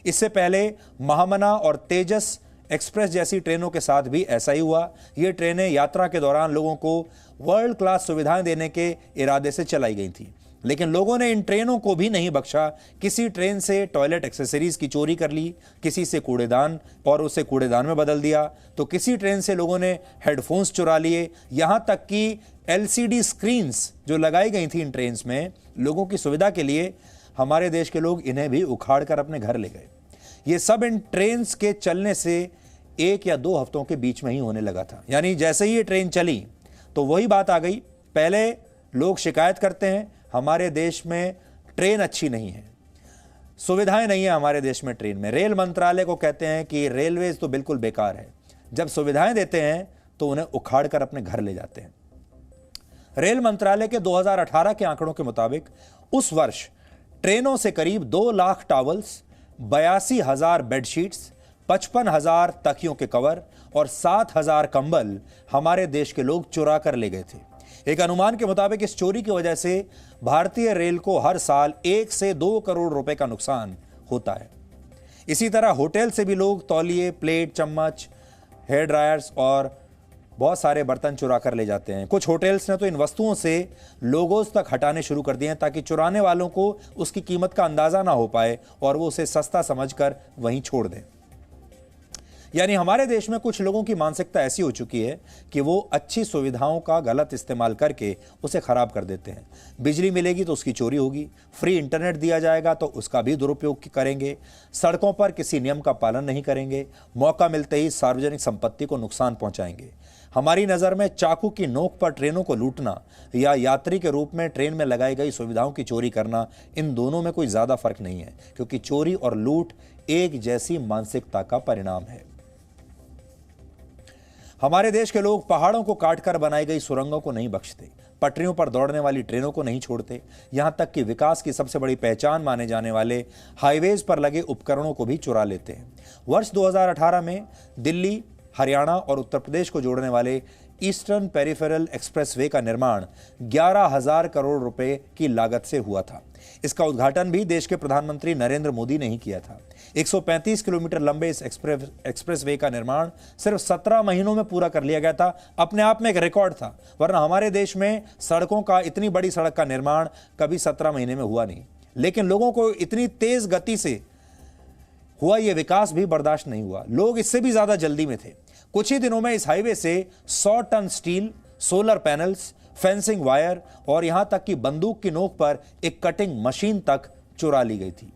[SPEAKER 1] इससे पहले महामना और तेजस एक्सप्रेस जैसी ट्रेनों के साथ भी ऐसा ही हुआ। ये ट्रेनें यात्रा के दौरान लोगों को वर्ल्ड क्लास सुविधाएं देने के इरादे से चलाई गई थी, लेकिन लोगों ने इन ट्रेनों को भी नहीं बख्शा। किसी ट्रेन से टॉयलेट एक्सेसरीज की चोरी कर ली, किसी से कूड़ेदान और उसे कूड़ेदान में बदल दिया, तो किसी ट्रेन से लोगों ने हेडफोन्स चुरा लिए। यहां तक कि LCD स्क्रीन्स जो लगाई गई थी इन ट्रेन में लोगों की सुविधा के लिए, हमारे देश के लोग इन्हें भी उखाड़ कर अपने घर ले गए। ये सब इन ट्रेन के चलने से 1 या 2 हफ्तों के बीच में ही होने लगा था। यानी जैसे ही ये ट्रेन चली तो वही बात आ गई। पहले लोग शिकायत करते हैं हमारे देश में ट्रेन अच्छी नहीं है, सुविधाएं नहीं है हमारे देश में ट्रेन में। रेल मंत्रालय को कहते हैं कि रेलवेज तो बिल्कुल बेकार है। जब सुविधाएं देते हैं तो उन्हें उखाड़ कर अपने घर ले जाते हैं। रेल मंत्रालय के 2018 के आंकड़ों के मुताबिक उस वर्ष ट्रेनों से करीब 2 लाख टॉवल्स, 82,000 बेडशीट्स, 55,000 तकियों के कवर और 7,000 कंबल हमारे देश के लोग चुरा कर ले गए थे। एक अनुमान के मुताबिक इस चोरी की वजह से भारतीय रेल को हर साल 1 से 2 करोड़ रुपए का नुकसान होता है। इसी तरह होटल से भी लोग तौलिए, प्लेट, चम्मच, हेयर ड्रायर्स और बहुत सारे बर्तन चुरा कर ले जाते हैं। कुछ होटल्स ने तो इन वस्तुओं से लोगोस तक हटाने शुरू कर दिए हैं ताकि चुराने वालों को उसकी कीमत का अंदाजा ना हो पाए और वो उसे सस्ता समझकर वहीं छोड़ दें। यानी हमारे देश में कुछ लोगों की मानसिकता ऐसी हो चुकी है कि वो अच्छी सुविधाओं का गलत इस्तेमाल करके उसे खराब कर देते हैं। बिजली मिलेगी तो उसकी चोरी होगी, फ्री इंटरनेट दिया जाएगा तो उसका भी दुरुपयोग करेंगे, सड़कों पर किसी नियम का पालन नहीं करेंगे, मौका मिलते ही सार्वजनिक संपत्ति को नुकसान पहुंचाएंगे। हमारी नज़र में चाकू की नोक पर ट्रेनों को लूटना या यात्री के रूप में ट्रेन में लगाई गई सुविधाओं की चोरी करना, इन दोनों में कोई ज़्यादा फर्क नहीं है, क्योंकि चोरी और लूट एक जैसी मानसिकता का परिणाम है। हमारे देश के लोग पहाड़ों को काटकर बनाई गई सुरंगों को नहीं बख्शते, पटरियों पर दौड़ने वाली ट्रेनों को नहीं छोड़ते, यहां तक कि विकास की सबसे बड़ी पहचान माने जाने वाले हाईवेज पर लगे उपकरणों को भी चुरा लेते हैं। वर्ष 2018 में दिल्ली, हरियाणा और उत्तर प्रदेश को जोड़ने वाले ईस्टर्न पेरिफेरल एक्सप्रेसवे का निर्माण 11,000 करोड़ रुपए की लागत से हुआ था। इसका उद्घाटन भी देश के प्रधानमंत्री नरेंद्र मोदी ने ही किया था। 135 किलोमीटर लंबे इस एक्सप्रेसवे का निर्माण सिर्फ 17 महीनों में पूरा कर लिया गया था। अपने आप में एक रिकॉर्ड था, वरना हमारे देश में सड़कों का, इतनी बड़ी सड़क का निर्माण कभी 17 महीने में हुआ नहीं। लेकिन लोगों को इतनी तेज गति से हुआ यह विकास भी बर्दाश्त नहीं हुआ। लोग इससे भी ज्यादा जल्दी में थे। कुछ ही दिनों में इस हाईवे से 100 ton steel, solar panels, fencing wire और यहां तक कि बंदूक की नोक पर एक कटिंग मशीन तक चुरा ली गई थी।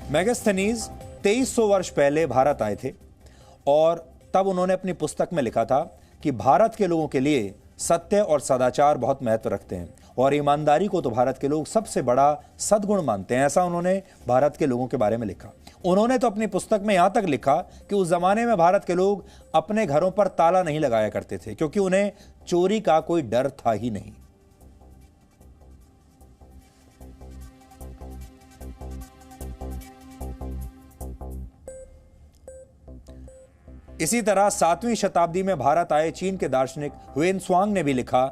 [SPEAKER 1] मेगास्थनीज 2300 वर्ष पहले भारत आए थे और तब उन्होंने अपनी पुस्तक में लिखा था कि भारत के लोगों के लिए सत्य और सदाचार बहुत महत्व रखते हैं और ईमानदारी को तो भारत के लोग सबसे बड़ा सद्गुण मानते हैं। ऐसा उन्होंने भारत के लोगों के बारे में लिखा। उन्होंने तो अपनी पुस्तक में यहां तक लिखा कि उस जमाने में भारत के लोग अपने घरों पर ताला नहीं लगाया करते थे क्योंकि उन्हें चोरी का कोई डर था ही नहीं। इसी तरह 7वीं शताब्दी में भारत आए चीन के दार्शनिक हुएनत्सांग ने भी लिखा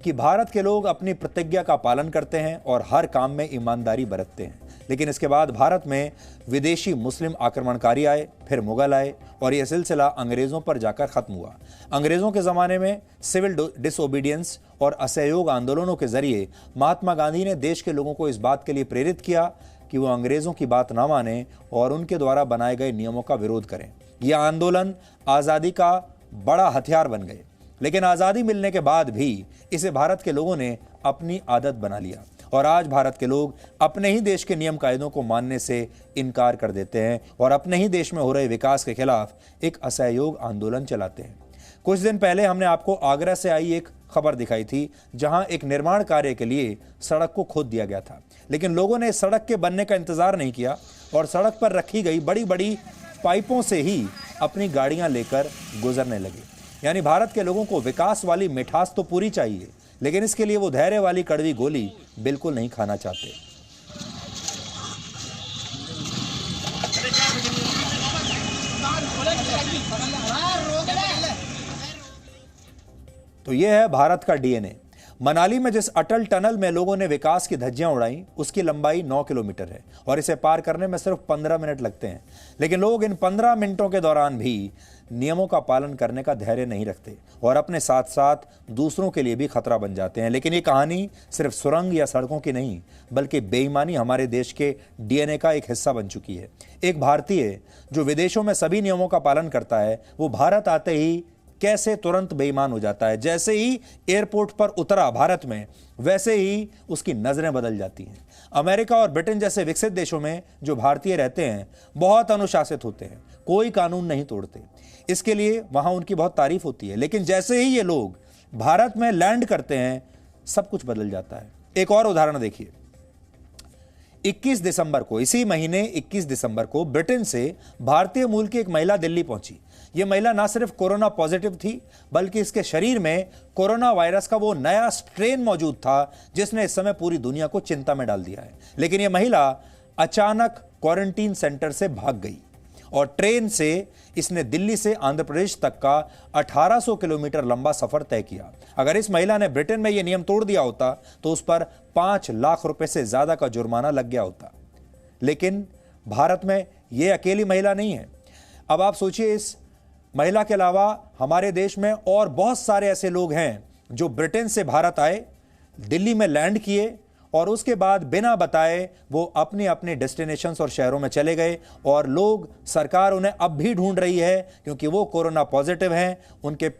[SPEAKER 1] कि भारत के लोग अपनी प्रतिज्ञा का पालन करते हैं और हर काम में ईमानदारी बरतते हैं। लेकिन इसके बाद भारत में विदेशी मुस्लिम आक्रमणकारी आए, फिर मुगल आए और यह सिलसिला अंग्रेजों पर जाकर खत्म हुआ। अंग्रेजों के ज़माने में सिविल डिसओबीडियंस और असहयोग आंदोलनों के जरिए महात्मा गांधी ने देश के लोगों को इस बात के लिए प्रेरित किया कि वो अंग्रेजों की बात ना माने और उनके द्वारा बनाए गए नियमों का विरोध करें। यह आंदोलन आज़ादी का बड़ा हथियार बन गए, लेकिन आज़ादी मिलने के बाद भी इसे भारत के लोगों ने अपनी आदत बना लिया और आज भारत के लोग अपने ही देश के नियम कायदों को मानने से इनकार कर देते हैं और अपने ही देश में हो रहे विकास के खिलाफ एक असहयोग आंदोलन चलाते हैं। कुछ दिन पहले हमने आपको आगरा से आई एक खबर दिखाई थी जहां एक निर्माण कार्य के लिए सड़क को खोद दिया गया था, लेकिन लोगों ने सड़क के बनने का इंतजार नहीं किया और सड़क पर रखी गई बड़ी बड़ी पाइपों से ही अपनी गाड़ियां लेकर गुजरने लगे। यानी भारत के लोगों को विकास वाली मिठास तो पूरी चाहिए, लेकिन इसके लिए वो धैर्य वाली कड़वी गोली बिल्कुल नहीं खाना चाहते। तो यह है भारत का डीएनए। मनाली में जिस अटल टनल में लोगों ने विकास की धज्जियां उड़ाई, उसकी लंबाई 9 किलोमीटर है और इसे पार करने में सिर्फ 15 मिनट लगते हैं। लेकिन लोग इन 15 मिनटों के दौरान भी नियमों का पालन करने का धैर्य नहीं रखते और अपने साथ साथ दूसरों के लिए भी खतरा बन जाते हैं। लेकिन ये कहानी सिर्फ सुरंग या सड़कों की नहीं, बल्कि बेईमानी हमारे देश के डीएनए का एक हिस्सा बन चुकी है। एक भारतीय जो विदेशों में सभी नियमों का पालन करता है, वो भारत आते ही कैसे तुरंत बेईमान हो जाता है। जैसे ही एयरपोर्ट पर उतरा भारत में, वैसे ही उसकी नजरें बदल जाती हैं। अमेरिका और ब्रिटेन जैसे विकसित देशों में जो भारतीय रहते हैं बहुत अनुशासित होते हैं, कोई कानून नहीं तोड़ते, इसके लिए वहां उनकी बहुत तारीफ होती है। लेकिन जैसे ही ये लोग भारत में लैंड करते हैं, सब कुछ बदल जाता है। एक और उदाहरण देखिए। 21 दिसंबर को, इसी महीने 21 दिसंबर को ब्रिटेन से भारतीय मूल की एक महिला दिल्ली पहुंची। यह महिला ना सिर्फ कोरोना पॉजिटिव थी, बल्कि इसके शरीर में कोरोना वायरस का वो नया स्ट्रेन मौजूद था जिसने इस समय पूरी दुनिया को चिंता में डाल दिया है। लेकिन यह महिला अचानक क्वारंटीन सेंटर से भाग गई और ट्रेन से इसने दिल्ली से आंध्र प्रदेश तक का 1800 किलोमीटर लंबा सफर तय किया। अगर इस महिला ने ब्रिटेन में यह नियम तोड़ दिया होता तो उस पर 5 लाख रुपए से ज्यादा का जुर्माना लग गया होता। लेकिन भारत में यह अकेली महिला नहीं है। अब आप सोचिए, इस महिला के अलावा हमारे देश में और बहुत सारे ऐसे लोग हैं जो ब्रिटेन से भारत आए, दिल्ली में लैंड किए और उसके बाद बिना बताए वो अपने अपने डेस्टिनेशंस और शहरों में चले गए और लोग, सरकार उन्हें अब भी ढूंढ रही है क्योंकि वो कोरोना पॉजिटिव हैं। उनके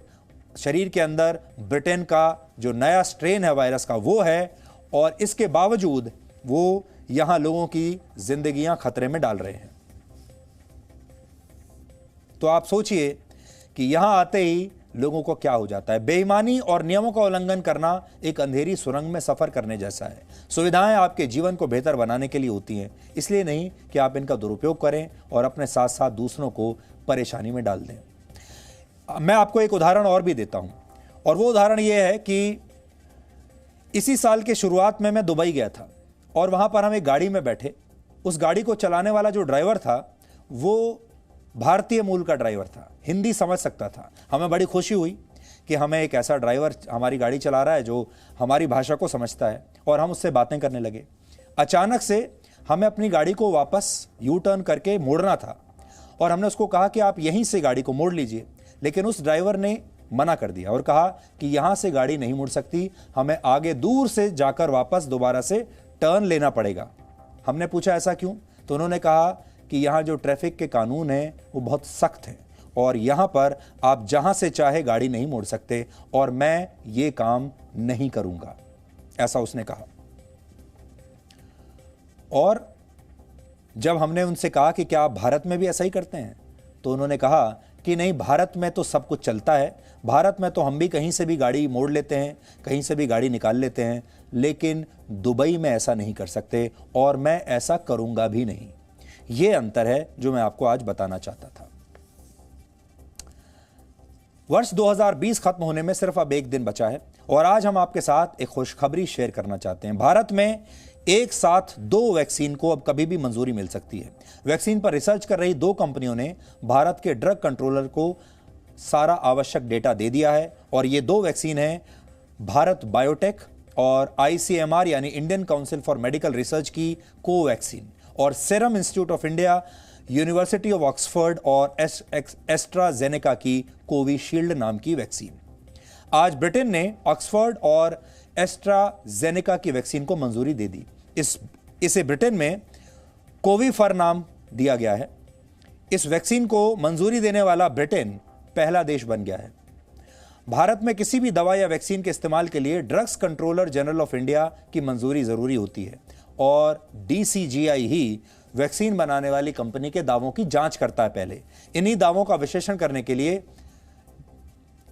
[SPEAKER 1] शरीर के अंदर ब्रिटेन का जो नया स्ट्रेन है वायरस का, वो है और इसके बावजूद वो यहां लोगों की जिंदगियां खतरे में डाल रहे हैं। तो आप सोचिए कि यहां आते ही लोगों को क्या हो जाता है। बेईमानी और नियमों का उल्लंघन करना एक अंधेरी सुरंग में सफर करने जैसा है। सुविधाएं आपके जीवन को बेहतर बनाने के लिए होती हैं, इसलिए नहीं कि आप इनका दुरुपयोग करें और अपने साथ साथ दूसरों को परेशानी में डाल दें। मैं आपको एक उदाहरण और भी देता हूं और वो उदाहरण ये है कि इसी साल के शुरुआत में मैं दुबई गया था और वहां पर हम एक गाड़ी में बैठे। उस गाड़ी को चलाने वाला जो ड्राइवर था वो भारतीय मूल का ड्राइवर था, हिंदी समझ सकता था। हमें बड़ी खुशी हुई कि हमें एक ऐसा ड्राइवर हमारी गाड़ी चला रहा है जो हमारी भाषा को समझता है और हम उससे बातें करने लगे। अचानक से हमें अपनी गाड़ी को वापस यू टर्न करके मोड़ना था और हमने उसको कहा कि आप यहीं से गाड़ी को मोड़ लीजिए, लेकिन उस ड्राइवर ने मना कर दिया और कहा कि यहाँ से गाड़ी नहीं मुड़ सकती, हमें आगे दूर से जाकर वापस दोबारा से टर्न लेना पड़ेगा। हमने पूछा ऐसा क्यों, तो उन्होंने कहा कि यहाँ जो ट्रैफिक के कानून हैं वो बहुत सख्त हैं और यहाँ पर आप जहाँ से चाहे गाड़ी नहीं मोड़ सकते और मैं ये काम नहीं करूँगा, ऐसा उसने कहा। और जब हमने उनसे कहा कि क्या आप भारत में भी ऐसा ही करते हैं, तो उन्होंने कहा कि नहीं, भारत में तो सब कुछ चलता है, भारत में तो हम भी कहीं से भी गाड़ी मोड़ लेते हैं, कहीं से भी गाड़ी निकाल लेते हैं, लेकिन दुबई में ऐसा नहीं कर सकते और मैं ऐसा करूँगा भी नहीं। ये अंतर है जो मैं आपको आज बताना चाहता था। वर्ष 2020 खत्म होने में सिर्फ अब एक दिन बचा है और आज हम आपके साथ एक खुशखबरी शेयर करना चाहते हैं। भारत में एक साथ 2 वैक्सीन को अब कभी भी मंजूरी मिल सकती है। वैक्सीन पर रिसर्च कर रही 2 कंपनियों ने भारत के ड्रग कंट्रोलर को सारा आवश्यक डेटा दे दिया है और ये 2 वैक्सीन हैं भारत बायोटेक और ICMR यानी Indian council for medical research की कोवैक्सीन और serum institute of India, university of Oxford और एस्ट्राजेनेका की कोविशील्ड नाम की वैक्सीन। आज ब्रिटेन ने ऑक्सफोर्ड और एस्ट्राजेनेका की वैक्सीन को मंजूरी दे दी। इसे ब्रिटेन में कोविफर नाम दिया गया है। इस वैक्सीन को मंजूरी देने वाला ब्रिटेन पहला देश बन गया है। भारत में किसी भी दवा या वैक्सीन के इस्तेमाल के लिए drugs controller general of India की मंजूरी जरूरी होती है और DCGI ही वैक्सीन बनाने वाली कंपनी के दावों की जांच करता है। पहले इन्हीं दावों का विश्लेषण करने के लिए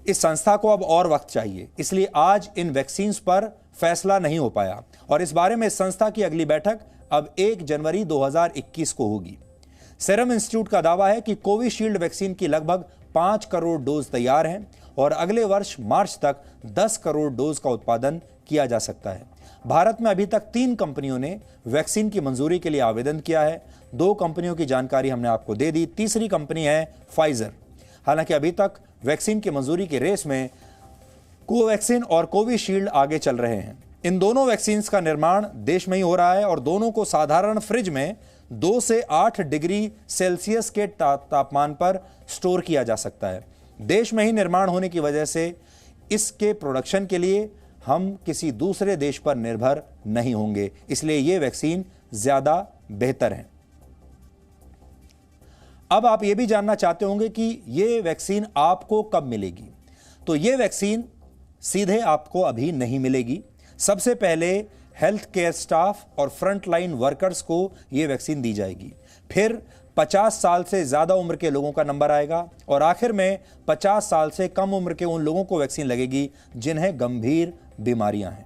[SPEAKER 1] इस संस्था को अब और वक्त चाहिए, इसलिए आज इन वैक्सीन्स पर फैसला नहीं हो पाया और इस बारे में इस संस्था की अगली बैठक अब 1 जनवरी 2021 को होगी। सीरम इंस्टीट्यूट का दावा है कि कोविशील्ड वैक्सीन की लगभग 5 करोड़ डोज तैयार हैं और अगले वर्ष मार्च तक 10 करोड़ डोज का उत्पादन किया जा सकता है। भारत में अभी तक 3 कंपनियों ने वैक्सीन की मंजूरी के लिए आवेदन किया है। 2 कंपनियों की जानकारी हमने आपको दे दी, तीसरी कंपनी है फाइजर। हालांकि अभी तक वैक्सीन की मंजूरी के रेस में कोवैक्सीन और कोविशील्ड आगे चल रहे हैं। इन दोनों वैक्सीन का निर्माण देश में ही हो रहा है और दोनों को साधारण फ्रिज में 2 से 8 डिग्री सेल्सियस के तापमान पर स्टोर किया जा सकता है। देश में ही निर्माण होने की वजह से इसके प्रोडक्शन के लिए हम किसी दूसरे देश पर निर्भर नहीं होंगे, इसलिए ये वैक्सीन ज्यादा बेहतर है। अब आप ये भी जानना चाहते होंगे कि ये वैक्सीन आपको कब मिलेगी। तो ये वैक्सीन सीधे आपको अभी नहीं मिलेगी। सबसे पहले हेल्थ केयर स्टाफ और फ्रंटलाइन वर्कर्स को यह वैक्सीन दी जाएगी, फिर 50 साल से ज्यादा उम्र के लोगों का नंबर आएगा और आखिर में 50 साल से कम उम्र के उन लोगों को वैक्सीन लगेगी जिन्हें गंभीर बीमारियां हैं।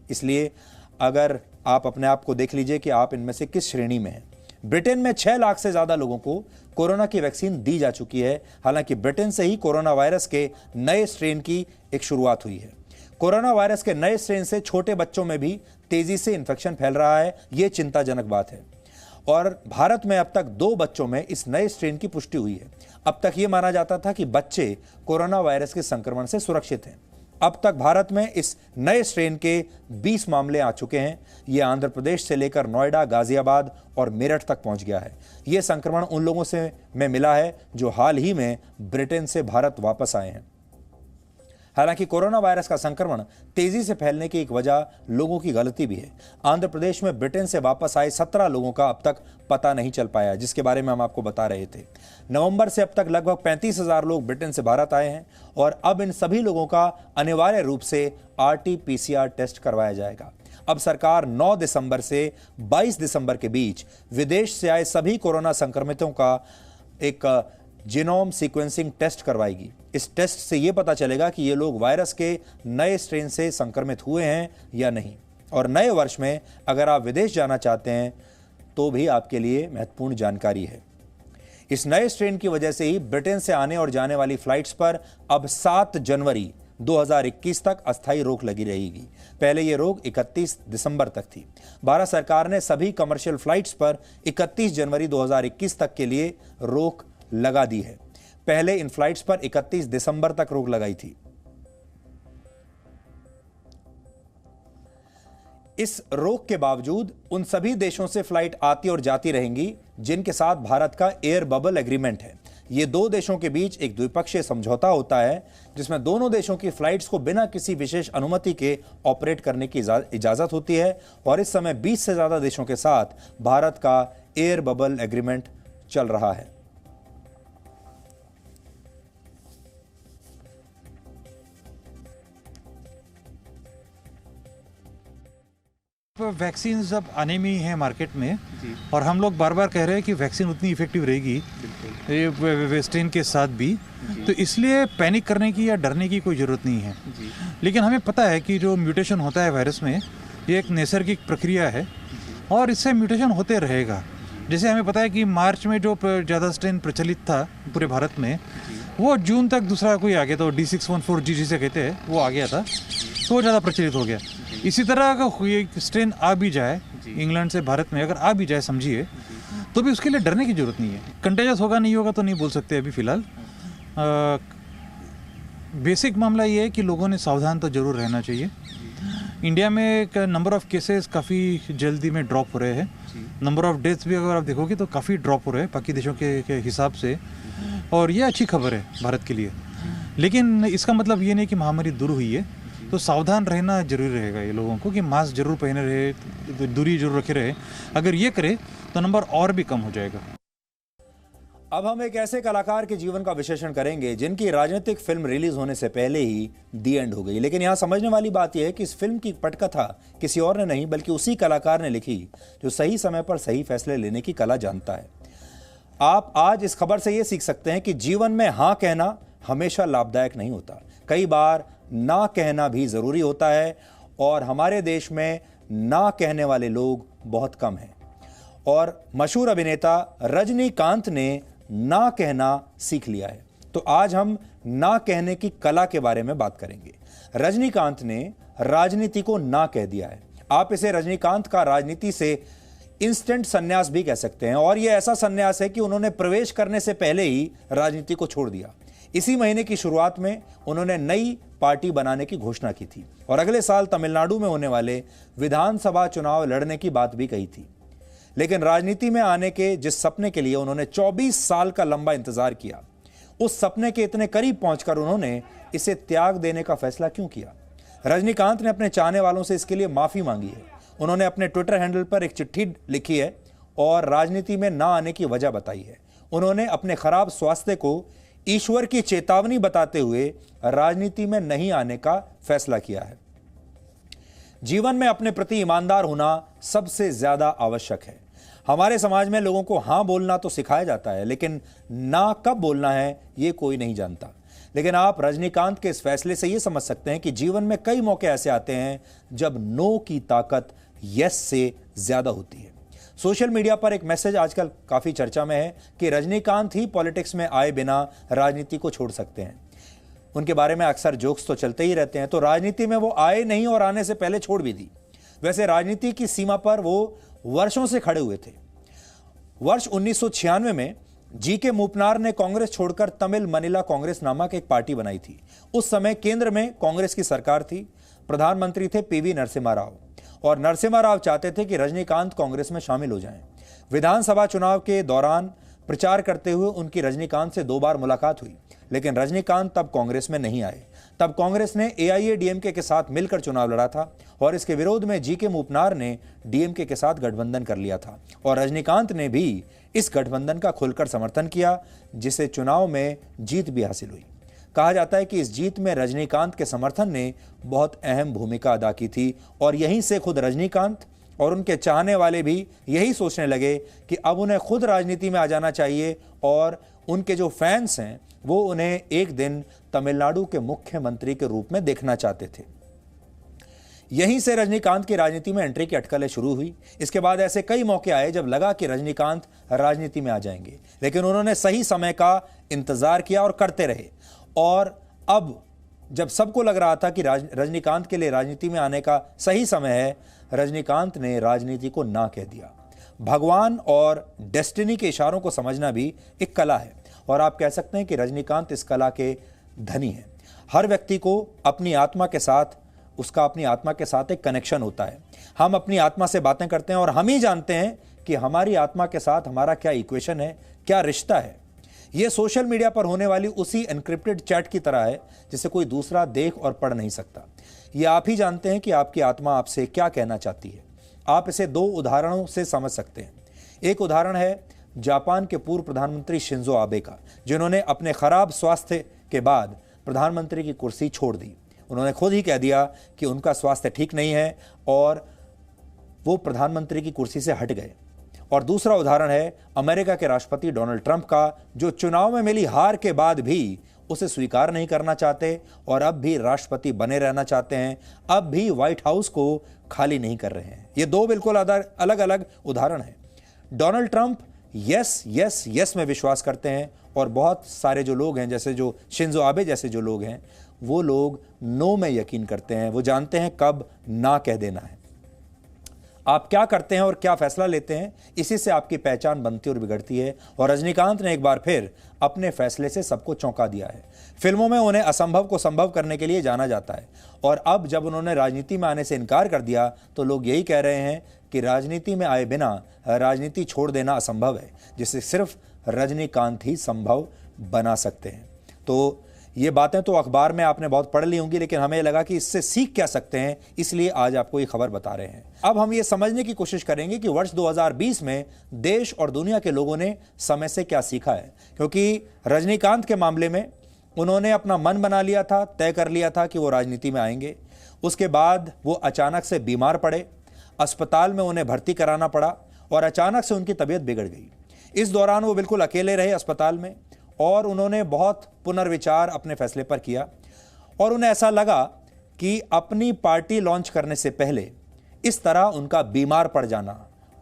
[SPEAKER 1] इसलिए अगर आप अपने आप को देख लीजिए कि आप इनमें से किस श्रेणी में हैं। ब्रिटेन में 6 लाख से ज्यादा लोगों को कोरोना की वैक्सीन दी जा चुकी है। हालांकि ब्रिटेन से ही कोरोना वायरस के नए स्ट्रेन की एक शुरुआत हुई है। कोरोना वायरस के नए स्ट्रेन से छोटे बच्चों में भी तेजी से इन्फेक्शन फैल रहा है, यह चिंताजनक बात है। और भारत में अब तक 2 बच्चों में इस नए स्ट्रेन की पुष्टि हुई है। अब तक यह माना जाता था कि बच्चे कोरोना वायरस के संक्रमण से सुरक्षित हैं। अब तक भारत में इस नए स्ट्रेन के 20 मामले आ चुके हैं। यह आंध्र प्रदेश से लेकर नोएडा, गाजियाबाद और मेरठ तक पहुंच गया है। यह संक्रमण उन लोगों से में मिला है जो हाल ही में ब्रिटेन से भारत वापस आए हैं। हालांकि कोरोना वायरस का संक्रमण तेजी से फैलने की एक वजह लोगों की गलती भी है। आंध्र प्रदेश में ब्रिटेन से वापस आए 17 लोगों का अब तक पता नहीं चल पाया, जिसके बारे में हम आपको बता रहे थे। नवंबर से अब तक लगभग 35,000 लोग ब्रिटेन से भारत आए हैं और अब इन सभी लोगों का अनिवार्य रूप से RT-PCR टेस्ट करवाया जाएगा। अब सरकार 9 दिसंबर से 22 दिसंबर के बीच विदेश से आए सभी कोरोना संक्रमितों का एक जीनोम सीक्वेंसिंग टेस्ट करवाएगी। इस टेस्ट से यह पता चलेगा कि ये लोग वायरस के नए स्ट्रेन से संक्रमित हुए हैं या नहीं। और नए वर्ष में अगर आप विदेश जाना चाहते हैं तो भी आपके लिए महत्वपूर्ण जानकारी है। इस नए स्ट्रेन की वजह से ही ब्रिटेन से आने और जाने वाली फ्लाइट्स पर अब 7 जनवरी 2021 तक अस्थायी रोक लगी रहेगी। पहले यह रोक 31 दिसंबर तक थी। भारत सरकार ने सभी कमर्शियल फ्लाइट्स पर 31 जनवरी 2021 तक के लिए रोक लगा दी है। पहले इन फ्लाइट्स पर 31 दिसंबर तक रोक लगाई थी। इस रोक के बावजूद उन सभी देशों से फ्लाइट आती और जाती रहेंगी जिनके साथ भारत का एयर बबल एग्रीमेंट है। ये 2 देशों के बीच एक द्विपक्षीय समझौता होता है जिसमें दोनों देशों की फ्लाइट्स को बिना किसी विशेष अनुमति के ऑपरेट करने की इजाजत होती है और इस समय 20 से ज्यादा देशों के साथ भारत का एयर बबल एग्रीमेंट चल रहा है।
[SPEAKER 12] वैक्सीन अब आने में ही है मार्केट में और हम लोग बार बार कह रहे हैं कि वैक्सीन उतनी इफेक्टिव रहेगी वेस्टेन के साथ भी, तो इसलिए पैनिक करने की या डरने की कोई ज़रूरत नहीं है। लेकिन हमें पता है कि जो म्यूटेशन होता है वायरस में, ये एक नैसर्गिक प्रक्रिया है और इससे म्यूटेशन होते रहेगा। जैसे हमें पता है कि मार्च में जो ज़्यादा स्ट्रेन प्रचलित था पूरे भारत में, वो जून तक दूसरा कोई आ गया, तो D614G जिसे कहते हैं वो आ गया था, तो वो ज़्यादा प्रचलित हो गया। इसी तरह अगर ये स्ट्रेन आ भी जाए इंग्लैंड से भारत में, अगर आ भी जाए समझिए, तो भी उसके लिए डरने की जरूरत नहीं है। कंटेजियस होगा नहीं होगा तो नहीं बोल सकते अभी फ़िलहाल। बेसिक मामला ये है कि लोगों ने सावधान तो जरूर रहना चाहिए। इंडिया में नंबर ऑफ़ केसेस काफ़ी जल्दी में ड्रॉप हो रहे हैं, नंबर ऑफ़ डेथ्स भी अगर आप देखोगे तो काफ़ी ड्रॉप हो रहे हैं बाकी देशों के हिसाब से, और ये अच्छी खबर है भारत के लिए। लेकिन इसका मतलब ये नहीं कि महामारी दूर हुई है, तो सावधान रहना जरूरी रहेगा ये लोगों को, कि मास्क जरूर पहने रहे, दूरी जरूर रखे रहे। अगर ये करे तो नंबर और भी कम हो जाएगा।
[SPEAKER 1] अब हम एक ऐसे कलाकार के जीवन का विश्लेषण करेंगे जिनकी राजनीतिक फिल्म रिलीज होने से पहले ही दी एंड हो गई। लेकिन यहाँ समझने वाली बात यह है कि इस फिल्म की पटकथा किसी और ने नहीं बल्कि उसी कलाकार ने लिखी जो सही समय पर सही फैसले लेने की कला जानता है। आप आज इस खबर से यह सीख सकते हैं कि जीवन में हाँ कहना हमेशा लाभदायक नहीं होता, कई बार ना कहना भी जरूरी होता है, और हमारे देश में ना कहने वाले लोग बहुत कम हैं। और मशहूर अभिनेता रजनीकांत ने ना कहना सीख लिया है। तो आज हम ना कहने की कला के बारे में बात करेंगे। रजनीकांत ने राजनीति को ना कह दिया है। आप इसे रजनीकांत का राजनीति से इंस्टेंट संन्यास भी कह सकते हैं, और यह ऐसा संन्यास है कि उन्होंने प्रवेश करने से पहले ही राजनीति को छोड़ दिया। इसी महीने की शुरुआत में उन्होंने नई पार्टी बनाने की घोषणा की थी और अगले साल तमिलनाडु में होने वाले विधानसभा चुनाव लड़ने की बात भी कही थी। लेकिन राजनीति में आने के जिस सपने के लिए उन्होंने 24 साल का लंबा इंतजार किया, उस सपने के इतने करीब पहुंचकर उन्होंने इसे त्याग देने का फैसला क्यों किया? रजनीकांत ने अपने चाहने वालों से इसके लिए माफी मांगी है। उन्होंने अपने ट्विटर हैंडल पर एक चिट्ठी लिखी है और राजनीति में ना आने की वजह बताई है। उन्होंने अपने खराब स्वास्थ्य को ईश्वर की चेतावनी बताते हुए राजनीति में नहीं आने का फैसला किया है। जीवन में अपने प्रति ईमानदार होना सबसे ज्यादा आवश्यक है। हमारे समाज में लोगों को हां बोलना तो सिखाया जाता है, लेकिन ना कब बोलना है ये कोई नहीं जानता। लेकिन आप रजनीकांत के इस फैसले से ये समझ सकते हैं कि जीवन में कई मौके ऐसे आते हैं जब नो की ताकत यस से ज्यादा होती है। सोशल मीडिया पर एक मैसेज आजकल काफी चर्चा में है कि रजनीकांत ही पॉलिटिक्स में आए बिना राजनीति को छोड़ सकते हैं। उनके बारे में अक्सर जोक्स तो चलते ही रहते हैं, तो राजनीति में वो आए नहीं और आने से पहले छोड़ भी दी। वैसे राजनीति की सीमा पर वो वर्षों से खड़े हुए थे। वर्ष 1996 में जीके मूपनार ने कांग्रेस छोड़कर तमिल मनीला कांग्रेस नामक एक पार्टी बनाई थी। उस समय केंद्र में कांग्रेस की सरकार थी। प्रधानमंत्री थे पीवी नरसिम्हा राव, और नरसिम्हा राव चाहते थे कि रजनीकांत कांग्रेस में शामिल हो जाएं। विधानसभा चुनाव के दौरान प्रचार करते हुए उनकी रजनीकांत से 2 बार मुलाकात हुई, लेकिन रजनीकांत तब कांग्रेस में नहीं आए। तब कांग्रेस ने एआईएडीएमके के साथ मिलकर चुनाव लड़ा था और इसके विरोध में जीके मूपनार ने डीएमके के साथ गठबंधन कर लिया था, और रजनीकांत ने भी इस गठबंधन का खुलकर समर्थन किया, जिसे चुनाव में जीत भी हासिल हुई। कहा जाता है कि इस जीत में रजनीकांत के समर्थन ने बहुत अहम भूमिका अदा की थी, और यहीं से खुद रजनीकांत और उनके चाहने वाले भी यही सोचने लगे कि अब उन्हें खुद राजनीति में आ जाना चाहिए, और उनके जो फैंस हैं वो उन्हें एक दिन तमिलनाडु के मुख्यमंत्री के रूप में देखना चाहते थे। यहीं से रजनीकांत की राजनीति में एंट्री की अटकलें शुरू हुई। इसके बाद ऐसे कई मौके आए जब लगा कि रजनीकांत राजनीति में आ जाएंगे, लेकिन उन्होंने सही समय का इंतजार किया और करते रहे। और अब जब सबको लग रहा था कि रजनीकांत के लिए राजनीति में आने का सही समय है, रजनीकांत ने राजनीति को ना कह दिया। भगवान और डेस्टिनी के इशारों को समझना भी एक कला है, और आप कह सकते हैं कि रजनीकांत इस कला के धनी हैं। हर व्यक्ति को अपनी आत्मा के साथ अपनी आत्मा के साथ एक कनेक्शन होता है। हम अपनी आत्मा से बातें करते हैं और हम ही जानते हैं कि हमारी आत्मा के साथ हमारा क्या इक्वेशन है, क्या रिश्ता है। यह सोशल मीडिया पर होने वाली उसी एनक्रिप्टेड चैट की तरह है जिसे कोई दूसरा देख और पढ़ नहीं सकता। यह आप ही जानते हैं कि आपकी आत्मा आपसे क्या कहना चाहती है। आप इसे 2 उदाहरणों से समझ सकते हैं। एक उदाहरण है जापान के पूर्व प्रधानमंत्री शिंजो आबे का, जिन्होंने अपने खराब स्वास्थ्य के बाद प्रधानमंत्री की कुर्सी छोड़ दी। उन्होंने खुद ही कह दिया कि उनका स्वास्थ्य ठीक नहीं है और वो प्रधानमंत्री की कुर्सी से हट गए। और दूसरा उदाहरण है अमेरिका के राष्ट्रपति डोनाल्ड ट्रंप का, जो चुनाव में मिली हार के बाद भी उसे स्वीकार नहीं करना चाहते और अब भी राष्ट्रपति बने रहना चाहते हैं, अब भी व्हाइट हाउस को खाली नहीं कर रहे हैं। ये 2 बिल्कुल अलग अलग उदाहरण हैं। Donald Trump yes yes yes में विश्वास करते हैं और बहुत सारे जो लोग हैं, जैसे जो शिंजो आबे जैसे जो लोग हैं, वो लोग नो में यकीन करते हैं। वो जानते हैं कब ना कह देना है। आप क्या करते हैं और क्या फैसला लेते हैं, इसी से आपकी पहचान बनती और बिगड़ती है। और रजनीकांत ने एक बार फिर अपने फैसले से सबको चौंका दिया है। फिल्मों में उन्हें असंभव को संभव करने के लिए जाना जाता है और अब जब उन्होंने राजनीति में आने से इनकार कर दिया तो लोग यही कह रहे हैं कि राजनीति में आए बिना राजनीति छोड़ देना असंभव है, जिसे सिर्फ रजनीकांत ही संभव बना सकते हैं। तो ये बातें तो अखबार में आपने बहुत पढ़ ली होंगी, लेकिन हमें लगा कि इससे सीख क्या सकते हैं, इसलिए आज आपको ये खबर बता रहे हैं। अब हम ये समझने की कोशिश करेंगे कि वर्ष 2020 में देश और दुनिया के लोगों ने समय से क्या सीखा है, क्योंकि रजनीकांत के मामले में उन्होंने अपना मन बना लिया था, तय कर लिया था कि वो राजनीति में आएंगे। उसके बाद वो अचानक से बीमार पड़े, अस्पताल में उन्हें भर्ती कराना पड़ा और अचानक से उनकी तबीयत बिगड़ गई। इस दौरान वो बिल्कुल अकेले रहे अस्पताल में और उन्होंने बहुत पुनर्विचार अपने फैसले पर किया और उन्हें ऐसा लगा कि अपनी पार्टी लॉन्च करने से पहले इस तरह उनका बीमार पड़ जाना,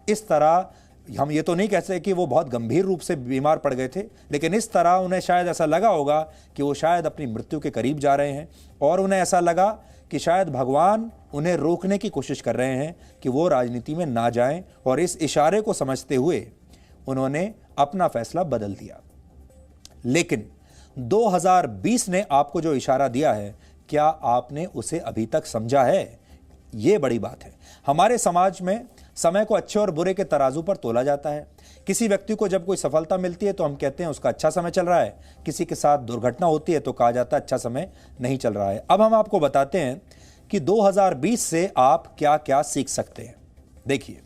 [SPEAKER 1] इस तरह हम ये तो नहीं कह सकते कि वो बहुत गंभीर रूप से बीमार पड़ गए थे, लेकिन इस तरह उन्हें शायद ऐसा लगा होगा कि वो शायद अपनी मृत्यु के करीब जा रहे हैं और उन्हें ऐसा लगा कि शायद भगवान उन्हें रोकने की कोशिश कर रहे हैं कि वो राजनीति में ना जाएं। और इस इशारे को समझते हुए उन्होंने अपना फैसला बदल दिया। लेकिन 2020 ने आपको जो इशारा दिया है, क्या आपने उसे अभी तक समझा है? ये बड़ी बात है। हमारे समाज में समय को अच्छे और बुरे के तराजू पर तोला जाता है। किसी व्यक्ति को जब कोई सफलता मिलती है तो हम कहते हैं उसका अच्छा समय चल रहा है, किसी के साथ दुर्घटना होती है तो कहा जाता है अच्छा समय नहीं चल रहा है। अब हम आपको बताते हैं कि 2020 से आप क्या क्या सीख सकते हैं। देखिए,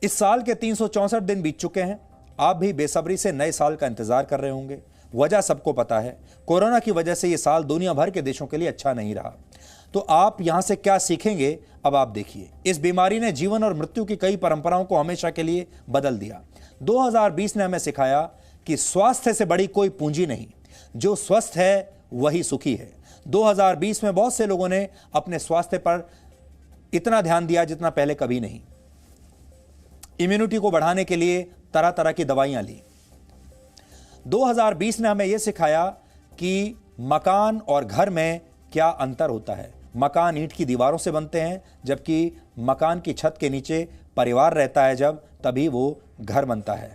[SPEAKER 1] इस साल के 364 दिन बीत चुके हैं। आप भी बेसब्री से नए साल का इंतजार कर रहे होंगे। वजह सबको पता है, कोरोना की वजह से यह साल दुनिया भर के देशों के लिए अच्छा नहीं रहा। तो आप यहां से क्या सीखेंगे, अब आप देखिए। इस बीमारी ने जीवन और मृत्यु की कई परंपराओं को हमेशा के लिए बदल दिया। 2020 ने हमें सिखाया कि स्वास्थ्य से बड़ी कोई पूंजी नहीं, जो स्वस्थ है वही सुखी है। 2020 में बहुत से लोगों ने अपने स्वास्थ्य पर इतना ध्यान दिया जितना पहले कभी नहीं। इम्यूनिटी को बढ़ाने के लिए तरह तरह की दवाइयां ली। 2020 ने हमें यह सिखाया कि मकान और घर में क्या अंतर होता है। मकान ईंट की दीवारों से बनते हैं, जबकि मकान की छत के नीचे परिवार रहता है, जब तभी वो घर बनता है।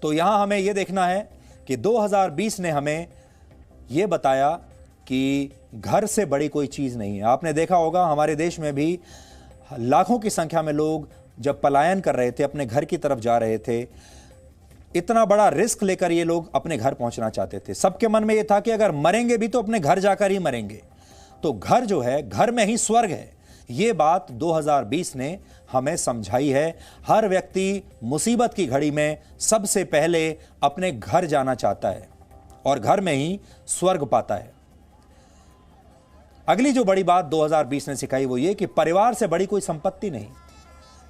[SPEAKER 1] तो यहां हमें यह देखना है कि 2020 ने हमें यह बताया कि घर से बड़ी कोई चीज नहीं है। आपने देखा होगा हमारे देश में भी लाखों की संख्या में लोग जब पलायन कर रहे थे, अपने घर की तरफ जा रहे थे, इतना बड़ा रिस्क लेकर ये लोग अपने घर पहुंचना चाहते थे। सबके मन में ये था कि अगर मरेंगे भी तो अपने घर जाकर ही मरेंगे। तो घर जो है, घर में ही स्वर्ग है। ये बात 2020 ने हमें समझाई है। हर व्यक्ति मुसीबत की घड़ी में सबसे पहले अपने घर जाना चाहता है और घर में ही स्वर्ग पाता है। अगली जो बड़ी बात 2020 ने सिखाई वो ये कि परिवार से बड़ी कोई संपत्ति नहीं।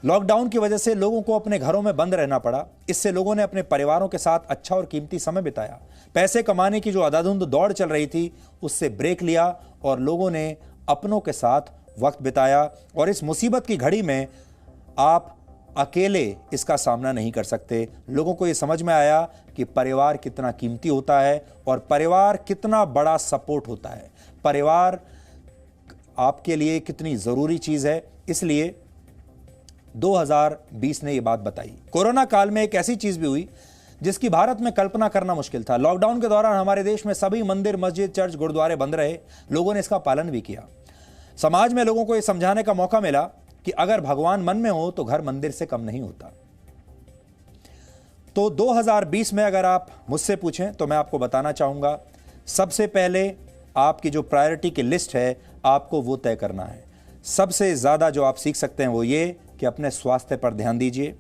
[SPEAKER 1] लॉकडाउन की वजह से लोगों को अपने घरों में बंद रहना पड़ा। इससे लोगों ने अपने परिवारों के साथ अच्छा और कीमती समय बिताया। पैसे कमाने की जो अंधाधुंध दौड़ चल रही थी उससे ब्रेक लिया और लोगों ने अपनों के साथ वक्त बिताया। और इस मुसीबत की घड़ी में आप अकेले इसका सामना नहीं कर सकते। लोगों को यह समझ में आया कि परिवार कितना कीमती होता है और परिवार कितना बड़ा सपोर्ट होता है। परिवार आपके लिए कितनी जरूरी चीज है। इसलिए 2020 ने यह बात बताई। कोरोना काल में एक ऐसी चीज भी हुई जिसकी भारत में कल्पना करना मुश्किल था। लॉकडाउन के दौरान हमारे देश में सभी मंदिर, मस्जिद, चर्च, गुरुद्वारे बंद रहे। लोगों ने इसका पालन भी किया। समाज में लोगों को यह समझाने का मौका मिला कि अगर भगवान मन में हो तो घर मंदिर से कम नहीं होता। तो 2020 में अगर आप मुझसे पूछें तो मैं आपको बताना चाहूंगा, सबसे पहले आपकी जो प्रायोरिटी की लिस्ट है आपको वो तय करना है। सबसे ज्यादा जो आप सीख सकते हैं वो ये कि अपने स्वास्थ्य पर ध्यान दीजिए।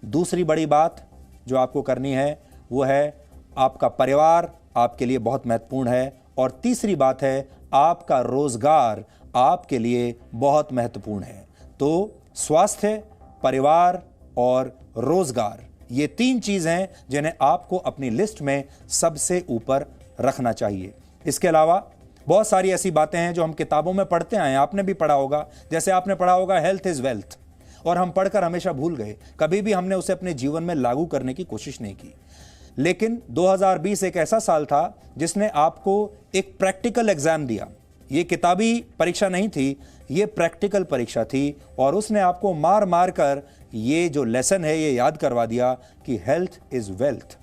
[SPEAKER 1] दूसरी बड़ी बात जो आपको करनी है वो है आपका परिवार आपके लिए बहुत महत्वपूर्ण है। और तीसरी बात है आपका रोजगार आपके लिए बहुत महत्वपूर्ण है। तो स्वास्थ्य, परिवार और रोजगार, ये तीन चीजें हैं जिन्हें आपको अपनी लिस्ट में सबसे ऊपर रखना चाहिए। इसके अलावा बहुत सारी ऐसी बातें हैं जो हम किताबों में पढ़ते आए हैं, आपने भी पढ़ा होगा। जैसे आपने पढ़ा होगा हेल्थ इज वेल्थ, और हम पढ़कर हमेशा भूल गए, कभी भी हमने उसे अपने जीवन में लागू करने की कोशिश नहीं की। लेकिन 2020 एक ऐसा साल था जिसने आपको एक प्रैक्टिकल एग्जाम दिया। ये किताबी परीक्षा नहीं थी, ये प्रैक्टिकल परीक्षा थी, और उसने आपको मार मार कर ये जो लेसन है ये याद करवा दिया कि हेल्थ इज वेल्थ।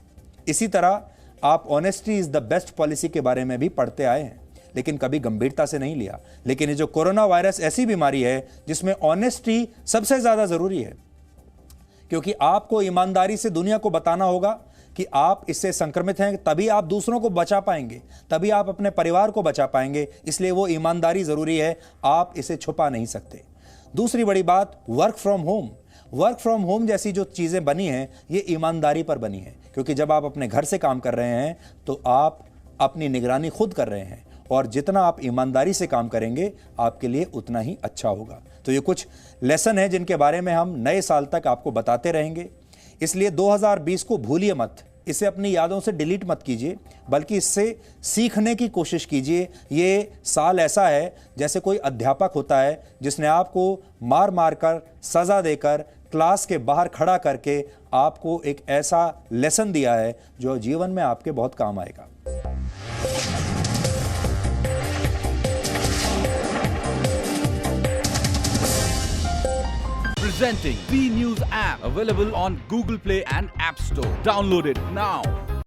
[SPEAKER 1] इसी तरह आप honesty is the best policy के बारे में भी पढ़ते आए हैं, लेकिन कभी गंभीरता से नहीं लिया। लेकिन ये जो कोरोना वायरस ऐसी बीमारी है जिसमें ऑनेस्टी सबसे ज्यादा जरूरी है, क्योंकि आपको ईमानदारी से दुनिया को बताना होगा कि आप इससे संक्रमित हैं, तभी आप दूसरों को बचा पाएंगे, तभी आप अपने परिवार को बचा पाएंगे। इसलिए वो ईमानदारी जरूरी है, आप इसे छुपा नहीं सकते। दूसरी बड़ी बात, work from home. Work from home जैसी जो चीजें बनी हैं ये ईमानदारी पर बनी है, क्योंकि जब आप अपने घर से काम कर रहे हैं तो आप अपनी निगरानी खुद कर रहे हैं, और जितना आप ईमानदारी से काम करेंगे आपके लिए उतना ही अच्छा होगा। तो ये कुछ लेसन है जिनके बारे में हम नए साल तक आपको बताते रहेंगे। इसलिए 2020 को भूलिए मत, इसे अपनी यादों से डिलीट मत कीजिए, बल्कि इससे सीखने की कोशिश कीजिए। ये साल ऐसा है जैसे कोई अध्यापक होता है जिसने आपको मार मार कर, सजा देकर, क्लास के बाहर खड़ा करके आपको एक ऐसा लेसन दिया है जो जीवन में आपके बहुत काम आएगा।
[SPEAKER 13] Presenting B News app, available on Google Play and App Store. Download it now.